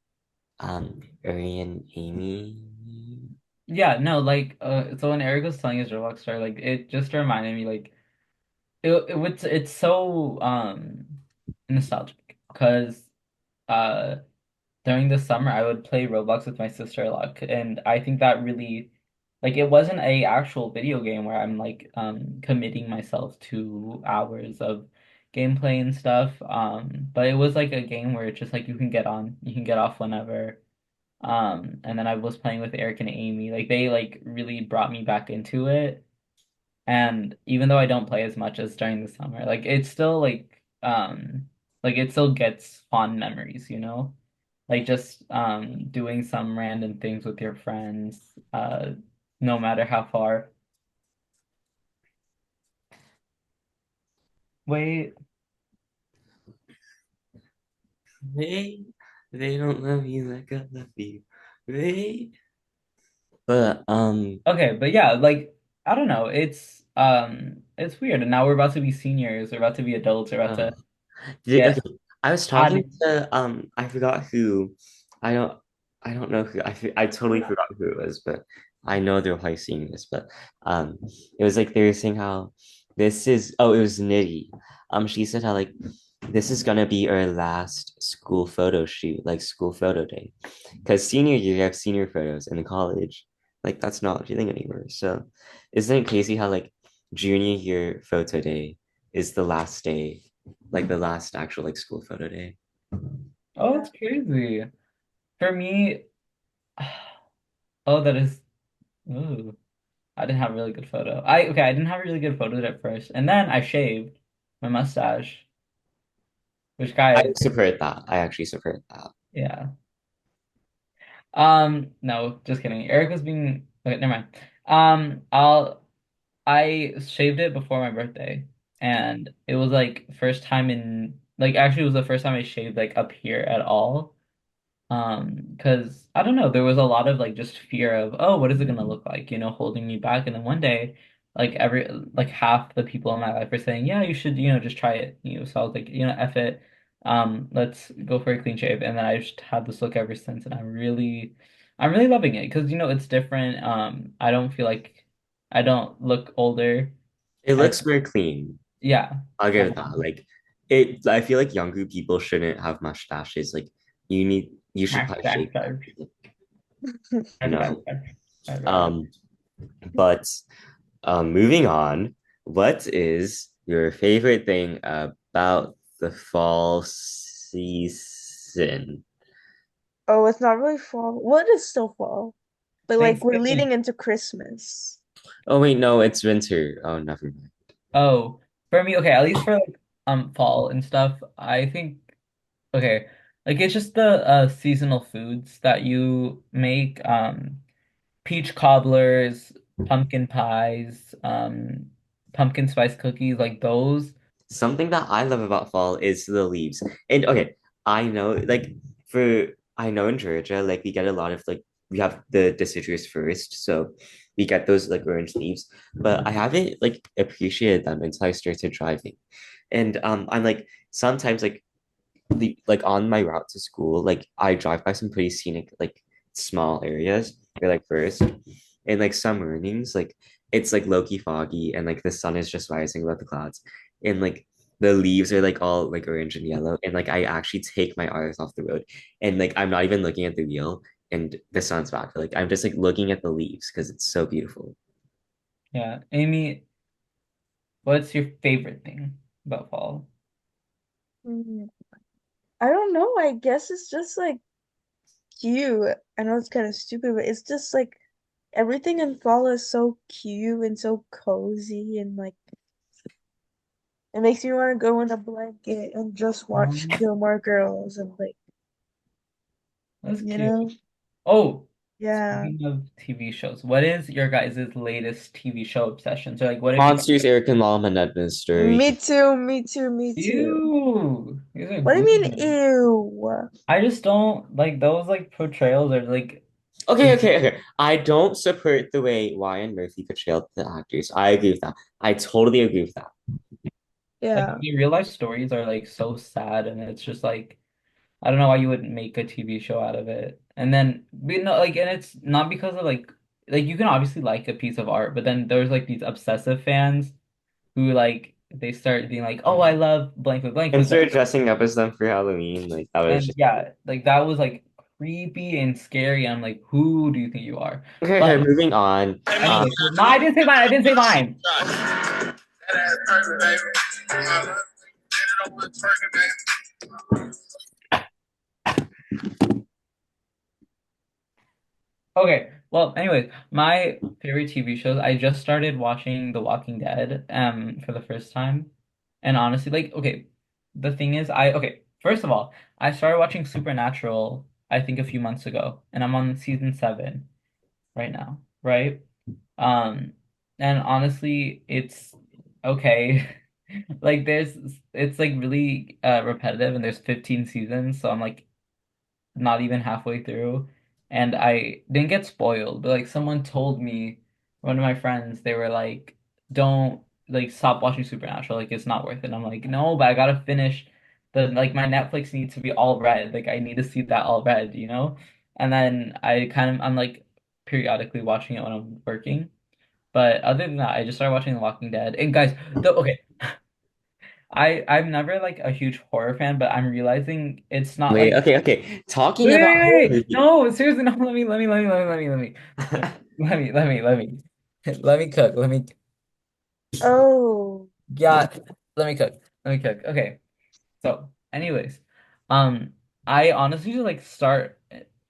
S1: Arian, Amy,
S2: Yeah, no, like so when Eric was telling his Roblox story, like it just reminded me like it's so nostalgic because uh during the summer I would play Roblox with my sister a lot and I think that really like it wasn't a actual video game where I'm like committing myself to hours of gameplay and stuff but it was like a game where it's just like you can get on you can get off whenever and then I was playing with Eric and Amy like they like really brought me back into it and even though I don't play as much as during the summer, like it's still like it still gets fond memories, you know? Like just doing some random things with your friends, no matter how far. Wait,
S1: they they don't love you like I love you. They but
S2: okay, but yeah, like I don't know, it's weird. And now we're about to be seniors, we're about to be adults, we're about
S1: uh
S2: to
S1: okay.
S2: get
S1: I was talking
S2: added.
S1: to I forgot who I don't I don't know who I totally forgot who it was, but I know they're probably seeing this, but it was like they were saying how this is oh it was Nitty. She said how like this is gonna be our last school photo shoot, like school photo day. Because senior year you have senior photos in college. Like that's not a thing anymore. So isn't it crazy how like junior year photo day is the last day like the last actual like school photo day.
S2: Oh, it's crazy. For me, oh, that is, ooh. I didn't have a really good photo. I didn't have a really good photo at first, and then I shaved my mustache. Which
S1: I
S2: guys,
S1: support that. I actually support that.
S2: yeah. No, just kidding. Eric was being okay, never mind. I shaved it before my birthday, and it was like first time in like actually it was the first time I shaved like up here at all. Because I don't know, there was a lot of like just fear of, oh, what is it gonna look like, holding me back. And then one day, like half the people in my life were saying, yeah, you should, just try it. So I was like, F it. let's go for a clean shave. And then I just had this look ever since, and I'm really loving it because it's different. I don't feel like I don't look older.
S1: It
S2: I
S1: looks very clean.
S2: Yeah.
S1: I'll give it that.
S2: Um,
S1: Like it, I feel like younger people shouldn't have mustaches. Like you should probably
S2: hashtag
S1: shave that.
S2: judge.
S1: You
S2: Hashtag
S1: know.
S2: judge. Right.
S1: Um, but moving on, what is your favorite thing about the fall season?
S4: Oh, it's not really fall. Well, it is still fall, but like we're
S2: Thanksgiving.
S4: leading into Christmas.
S1: Oh wait, no, it's winter. Oh, never mind.
S2: Oh, for me, okay, at least for like fall and stuff, I think okay, like it's just the seasonal foods that you make, peach cobblers, pumpkin pies, pumpkin spice cookies, like those.
S1: Something that I love about fall is the leaves. And okay, I know like for I know in Georgia, like we get a lot of like we have the deciduous first, so we get those like orange leaves, but I haven't like appreciated them until I started driving. And I'm like sometimes like on my route to school, like I drive by some pretty scenic like small areas or like first, and like some mornings like it's like low-key foggy and like the sun is just rising above the clouds and like the leaves are like all like orange and yellow and like I actually take my eyes off the road and like I'm not even looking at the wheel and the sun's back. Like I'm just like looking at the leaves because it's so beautiful.
S2: Yeah. Amy, what's your favorite thing about fall?
S4: Mm, I don't know. I guess it's just like cute. I know it's kind of stupid, but it's just like everything in fall is so cute and so cozy and like it makes me want to go in a blanket and just watch
S2: Um,
S4: Gilmore Girls and like,
S2: that's
S4: you
S2: cute.
S4: know?
S2: Oh,
S4: Yeah.
S2: speaking of TV shows, what is your guys' latest TV show obsession? So like what have you
S1: Monsters, Eric and Mom and Edna's story.
S4: Me too, me too, me too.
S2: Ew, these are
S4: What do you mean,
S2: good.
S4: ew?
S2: I just don't like those like portrayals are like
S1: Okay, okay, okay. I don't support the way Ryan Murphy portrayed the actors. I agree with that. I totally agree with that.
S2: like
S4: Yeah.
S2: the real life stories are like so sad and it's just like I don't know why you would make a TV show out of it. And then like and it's not because of like you can obviously like a piece of art, but then there's like these obsessive fans who like they start being like, "Oh, I love blank with blank
S1: And
S2: with blank."
S1: started dressing up as them for Halloween. Like that was
S2: And
S1: just
S2: yeah, like that was like creepy and scary. I'm like, "Who do you think you are?"
S1: okay,
S2: But
S1: okay, moving on.
S2: anyway, so no, I didn't say mine. I didn't say mine. Okay. Well, anyways, my favorite TV shows, I just started watching The Walking Dead for the first time. And honestly, like, okay, the thing is first of all, I started watching Supernatural, I think a few months ago, and I'm on season 7 right now, right? Um, and honestly, it's okay. Like it's like really repetitive and there's 15 seasons, so I'm like not even halfway through, and I didn't get spoiled, but like someone told me, one of my friends, they were like, "Don't like stop watching Supernatural, like it's not worth it." And I'm like, "No, but I gotta finish the like my Netflix needs to be all red, like I need to see that all red, you know?" And then I'm like periodically watching it when I'm working. But other than that, I just started watching The Walking Dead. And guys, okay, I'm never like a huge horror fan, but I'm realizing it's not
S1: wait,
S2: like
S1: okay, okay. Talking
S2: wait,
S1: about
S2: wait,
S1: horror
S2: wait, wait.
S1: movies.
S2: No, seriously, no, let me cook.
S4: Oh.
S2: Yeah, let me cook. Okay. So, anyways, um, I honestly just like start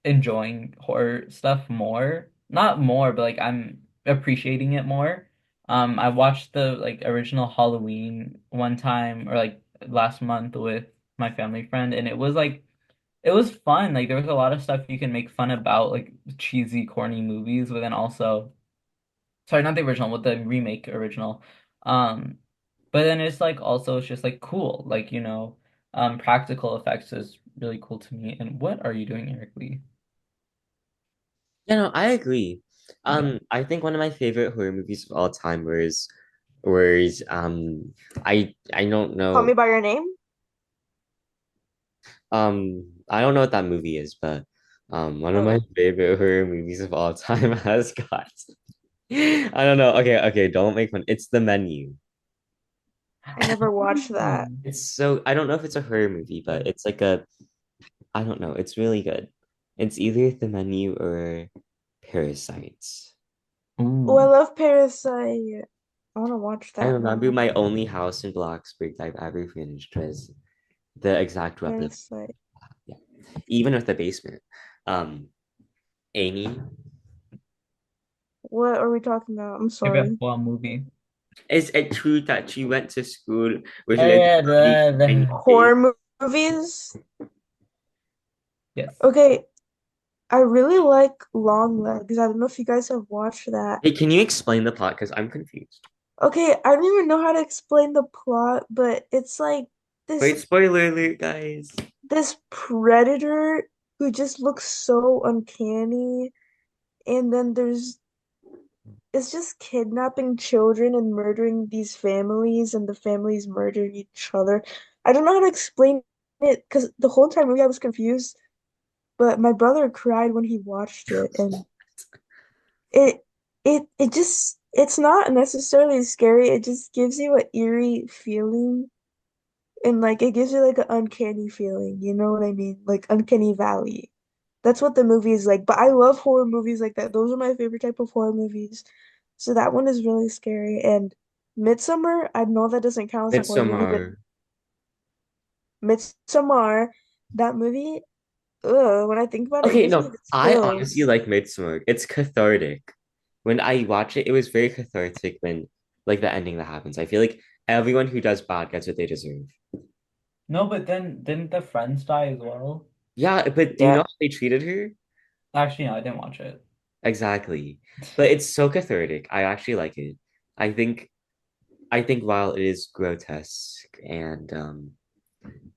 S2: enjoying horror stuff more. Not more, but like I'm appreciating it more. I watched the like original Halloween one time or like last month with my family friend, and it was fun. Like there was a lot of stuff you can make fun about, like cheesy, corny movies, but then also, sorry, not the original, with the remake original. Um, but then it's like also it's just like cool, like practical effects is really cool to me. And what are you doing, Eric Lee?
S1: Yeah, no, I agree.
S2: Okay.
S1: I think one of my favorite horror movies of all time was I don't
S4: Call
S1: know.
S4: Me by Your Name?
S1: I don't know what that movie is, but one of my
S4: Oh,
S1: favorite horror movies of all time has got. I don't know. Okay, okay, don't make fun. It's The Menu.
S4: I never watched that.
S1: It's so I don't know if it's a horror movie, but it's like a I don't know. It's really good. It's either The Menu or Parasites.
S4: Oh, I
S2: Ooh.
S4: love Parasite. I want to watch
S1: I
S4: that
S1: remember
S4: one.
S1: my only house in Bloxburg that I've ever finished was the exact replica.
S4: Parasite.
S1: Yeah. Even with the basement. Um, Amy,
S4: What are we talking about? I'm
S2: Favorite
S4: sorry.
S2: horror movie.
S1: is it true that she went to school with a
S2: Eh,
S1: big tiny face?
S4: Movies?
S2: Yes.
S4: Okay, I really like Long Legs. I don't know if you guys have watched that.
S1: Hey, can you explain the plot? Because I'm confused.
S4: Okay, I don't even know how to explain the plot, but it's like
S1: Wait,
S4: this
S1: spoiler alert, guys.
S4: this predator who just looks so uncanny, and then there's it's just kidnapping children and murdering these families, and the families murdering each other. I don't know how to explain it because the whole time movie I was confused, but my brother cried when he watched it, and it it just it's not necessarily scary. It just gives you an eerie feeling, and like it gives you like an uncanny feeling. You know what I mean? Like Uncanny Valley. That's what the movie is like. But I love horror movies like that. Those are my favorite type of horror movies. So that one is really scary. And Midsummer, I know that doesn't count as a horror movie, but
S1: Midsommar.
S4: Midsommar, that movie, ugh, when I think about it, it
S1: Okay,
S4: gives me
S1: no,
S4: the
S1: I honestly
S4: chills.
S1: like Midsommar. It's cathartic. When I watch it, it was very cathartic when like the ending that happens. I feel like everyone who does bad gets what they deserve.
S2: No, but then didn't the friends die as well?
S1: Yeah, but do you know
S4: Yeah.
S1: how they treated her?
S2: Actually, no, I didn't watch it.
S1: Exactly. But it's so cathartic. I actually like it. I think I think while it is grotesque and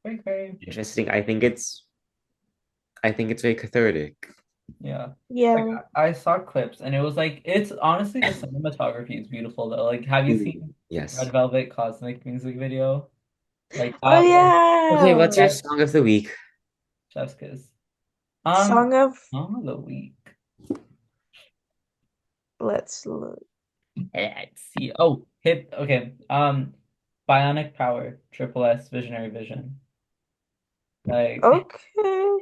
S2: Very, very,
S1: interesting, I think it's very cathartic.
S2: yeah. Like
S4: Yeah.
S2: I saw clips and it was like it's honestly the cinematography is beautiful though. Like have you
S1: Ooh,
S2: seen Red
S1: yes.
S2: Velvet Cosmic music video? Like
S4: Oh
S2: that was
S1: Okay, what's your
S4: yeah.
S2: chef's
S1: song of the week?
S2: chef's kiss.
S4: Song of
S2: Song of the week.
S4: Let's look.
S2: Let's see. Oh, hit okay. Bionic Power, Triple S, Visionary Vision. Like
S4: Okay.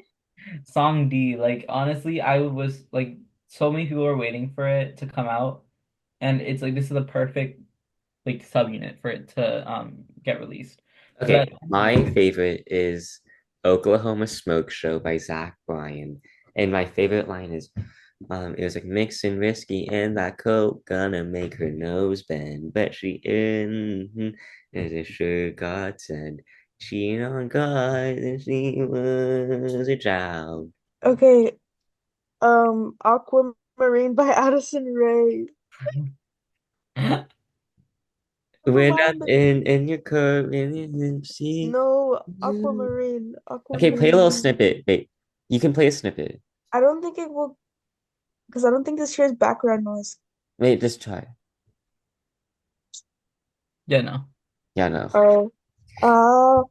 S2: Song D, like honestly, I was like so many people were waiting for it to come out, and it's like this is the perfect like subunit for it to get released. But
S1: Okay, my favorite is Oklahoma Smoke Show by Zach Bryan. And my favorite line is it was like mixing whiskey and that coke gonna make her nose bend, but she in is a sure godsend. She on God and she was a child.
S4: Okay. Aquamarine by Addison Rae. Never
S1: When I'm
S4: mind.
S1: in your cup and in sea.
S4: No, Aquamarine.
S1: Okay, play a little
S4: Aquamarine.
S1: snippet. Wait, you can play a snippet.
S4: I don't think it will, because I don't think this shares background noise.
S1: Wait, just try.
S2: yeah, no.
S1: Yeah, no.
S4: Oh,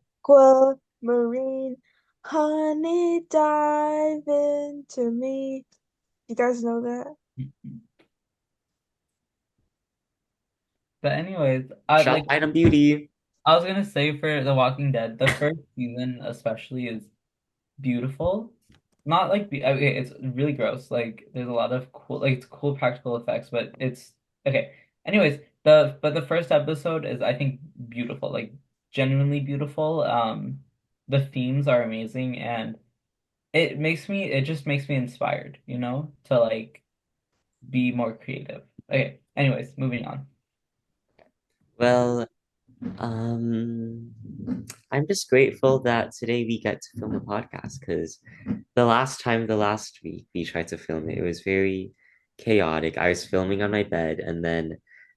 S4: Aquamarine, honey, dive into me. You guys know that?
S2: But anyways, I
S1: Shop
S2: like
S1: item beauty.
S2: I was gonna say for The Walking Dead, the first season especially is beautiful. Not like okay, it's really gross. Like there's a lot of cool like it's cool practical effects, but it's okay. Anyways, the first episode is I think beautiful, like genuinely beautiful. The themes are amazing and it just makes me inspired, to like be more creative. Okay, anyways, moving on.
S1: Well, I'm just grateful that today we get to film a podcast because the last week we tried to film it, it was very chaotic. I was filming on my bed and then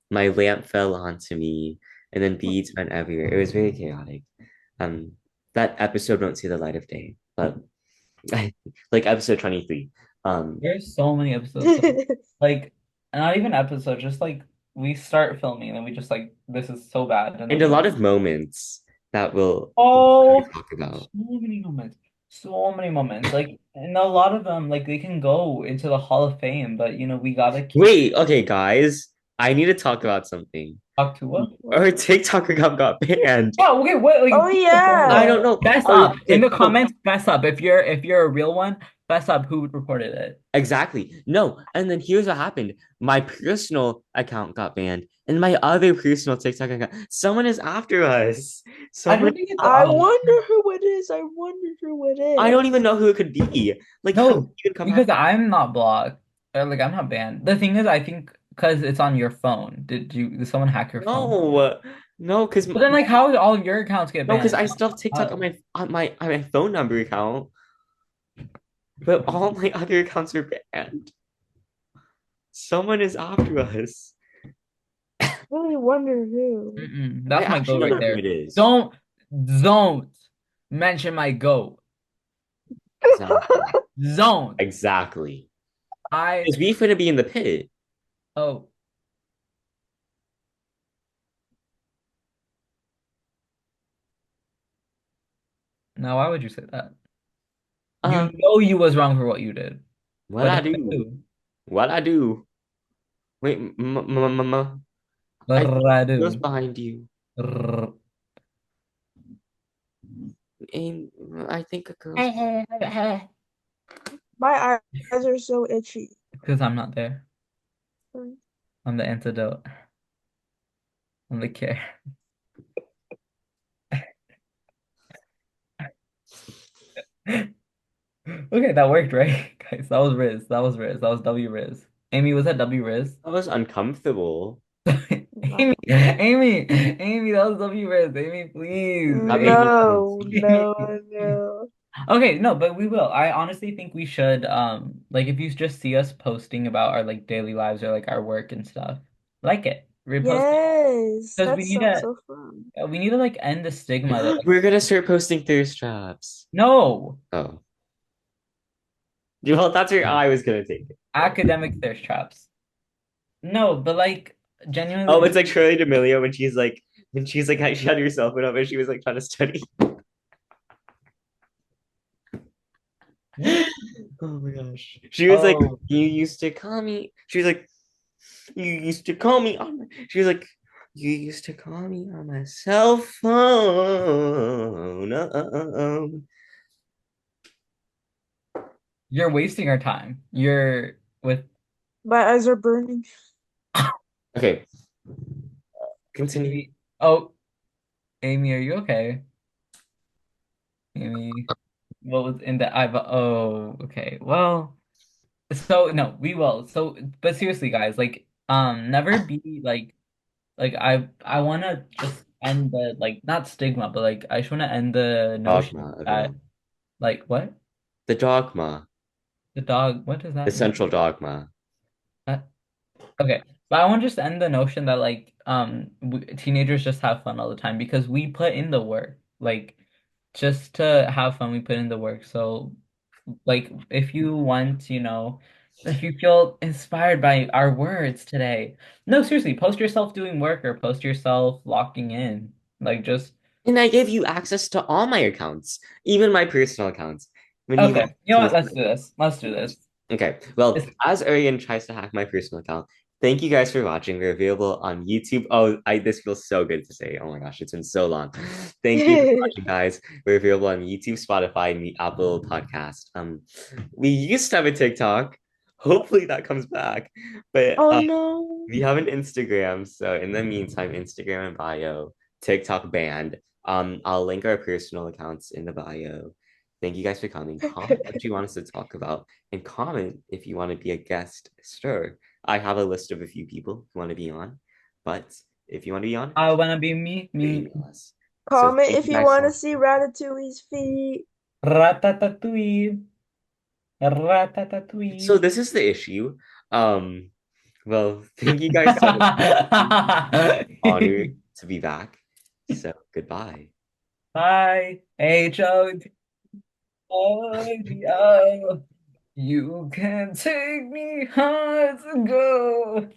S1: my lamp fell onto me and then beads went everywhere. It was very chaotic. Um, that episode won't see the light of day, but like episode 23. Um,
S2: There's so many episodes. Like not even episodes, just like we start filming and then we just like this is so bad and then
S1: and a
S2: we
S1: lot of moments that we'll
S2: oh
S1: talk
S2: so
S1: about.
S2: many moments. so many moments. Like, and a lot of them, like, they can go into the Hall of Fame, but we gotta keep
S1: Wait, okay, guys. I need to talk about something.
S2: talk to what?
S1: Our
S4: What?
S1: TikTok account got banned.
S2: Oh, okay, what, like,
S4: Oh
S2: who reported
S1: I
S2: it?
S4: yeah.
S1: don't know.
S2: Fess
S1: Oh,
S2: up. In
S1: okay,
S2: the
S1: no,
S2: comments, fess up. If you're a real one, fess up who reported it.
S1: exactly. No, and then here's what happened. My personal account got banned, and my other personal TikTok account. Someone is after us.
S2: I
S1: Someone.
S2: don't think it's
S4: I wonder who it is. I wonder who it
S1: I don't
S4: is.
S1: even know who it could be. Like, how did
S2: no,
S1: it even come
S2: because
S1: after?
S2: I'm not blocked. Or, like, I'm not banned. The thing is, I think because it's on your phone. Did someone hack your phone?
S1: No, no, because
S2: But then, like, how did all of your accounts get
S1: no, because
S2: banned?
S1: I still have TikTok on
S2: Oh.
S1: my phone number account, but all my other accounts are banned. Someone is after us.
S4: Really wonder who.
S2: Mm-mm.
S1: I
S2: That's my
S1: actually
S2: goat
S1: don't
S2: right
S1: know who
S2: there.
S1: it is.
S2: Don't mention my goat.
S1: Exactly.
S2: Don't.
S1: Exactly.
S2: I
S1: Is we finna be in the pit?
S2: oh Now why would you say that? You
S1: Um,
S2: know you was wrong for what you did.
S1: what
S2: But
S1: I do?
S2: do.
S1: What I do? Wait, I think
S2: I
S1: it goes
S2: do.
S1: behind you. And I think a girl's.
S4: My eyes are so itchy.
S2: Because I'm not there. I'm the antidote. I'm the care. Okay, that worked, right? Guys, that was Riz. That was Riz. That was W Riz. Amy, was that W Riz?
S1: That was uncomfortable.
S2: Amy, Amy, that was W Riz. Amy, please.
S1: That made me
S4: No,
S1: fancy.
S4: no, no.
S2: Okay, no, but we will. I honestly think we should like if you just see us posting about our like daily lives or like our work and stuff, like it. Repost it.
S4: Yes,
S2: Because
S4: that sounds so fun.
S2: we need to like end the stigma that like
S1: We're gonna start posting thirst traps.
S2: no
S1: Oh, well, that's where I was gonna take it.
S2: academic thirst traps. No, but like genuinely
S1: Oh, it's like Shirley D'Amelio when she's like she had her cell phone up and she was like trying to study.
S2: what?
S1: Oh my gosh. She was like,
S2: Oh,
S1: you used to call me. She was like, you used to call me on my, she was like, you used to call me on my cell phone.
S2: you're wasting our time. You're with
S4: My eyes are burning.
S1: Okay, continue.
S2: oh, Amy, are you okay? Amy, what was in the I've oh, okay. Well, so no, we will. So, but seriously, guys, like, never be like I want to just end the like not stigma, but like I just want to end the notion
S1: Dogma of it
S2: that
S1: all.
S2: like what
S1: The dogma,
S2: the dog, what does
S1: the
S2: that mean?
S1: central dogma.
S2: Uh, okay, but I want to just end the notion that like teenagers just have fun all the time because we put in the work, like just to have fun, we put in the work. So like if you want, if you feel inspired by our words today, no, seriously, post yourself doing work or post yourself locking in. Like just
S1: And I give you access to all my accounts, even my personal accounts. When you
S2: okay.
S1: guys
S2: You know
S1: to
S2: what?
S1: listen.
S2: Let's do this. Let's do this.
S1: Okay, well,
S2: It's,
S1: as Arian tries to hack my personal account, thank you guys for watching. We're available on YouTube. Oh, this feels so good to say. Oh my gosh, it's been so long. Thank you for watching, guys. We're available on YouTube, Spotify, and the Apple Podcast. We used to have a TikTok. Hopefully that comes back, but
S4: Oh no.
S1: we have an Instagram. So in the meantime, Instagram and bio, TikTok banned. I'll link our personal accounts in the bio. Thank you guys for coming. Comment what you want us to talk about and comment if you want to be a guest star. I have a list of a few people who want to be on, but if you want to be on,
S2: I wanna be me, me.
S1: email us. So
S4: Comment
S1: thank
S4: if
S1: you
S4: you
S1: guys
S4: want
S1: so
S4: to
S1: much.
S4: see Ratatouille's feet.
S2: Ratatouille.
S1: So
S2: Ratatouille.
S1: this is the issue. Um, well, thank you guys so much. Honored to be back. So goodbye.
S2: Bye. H-O-T. Oh, you can take me hard to go.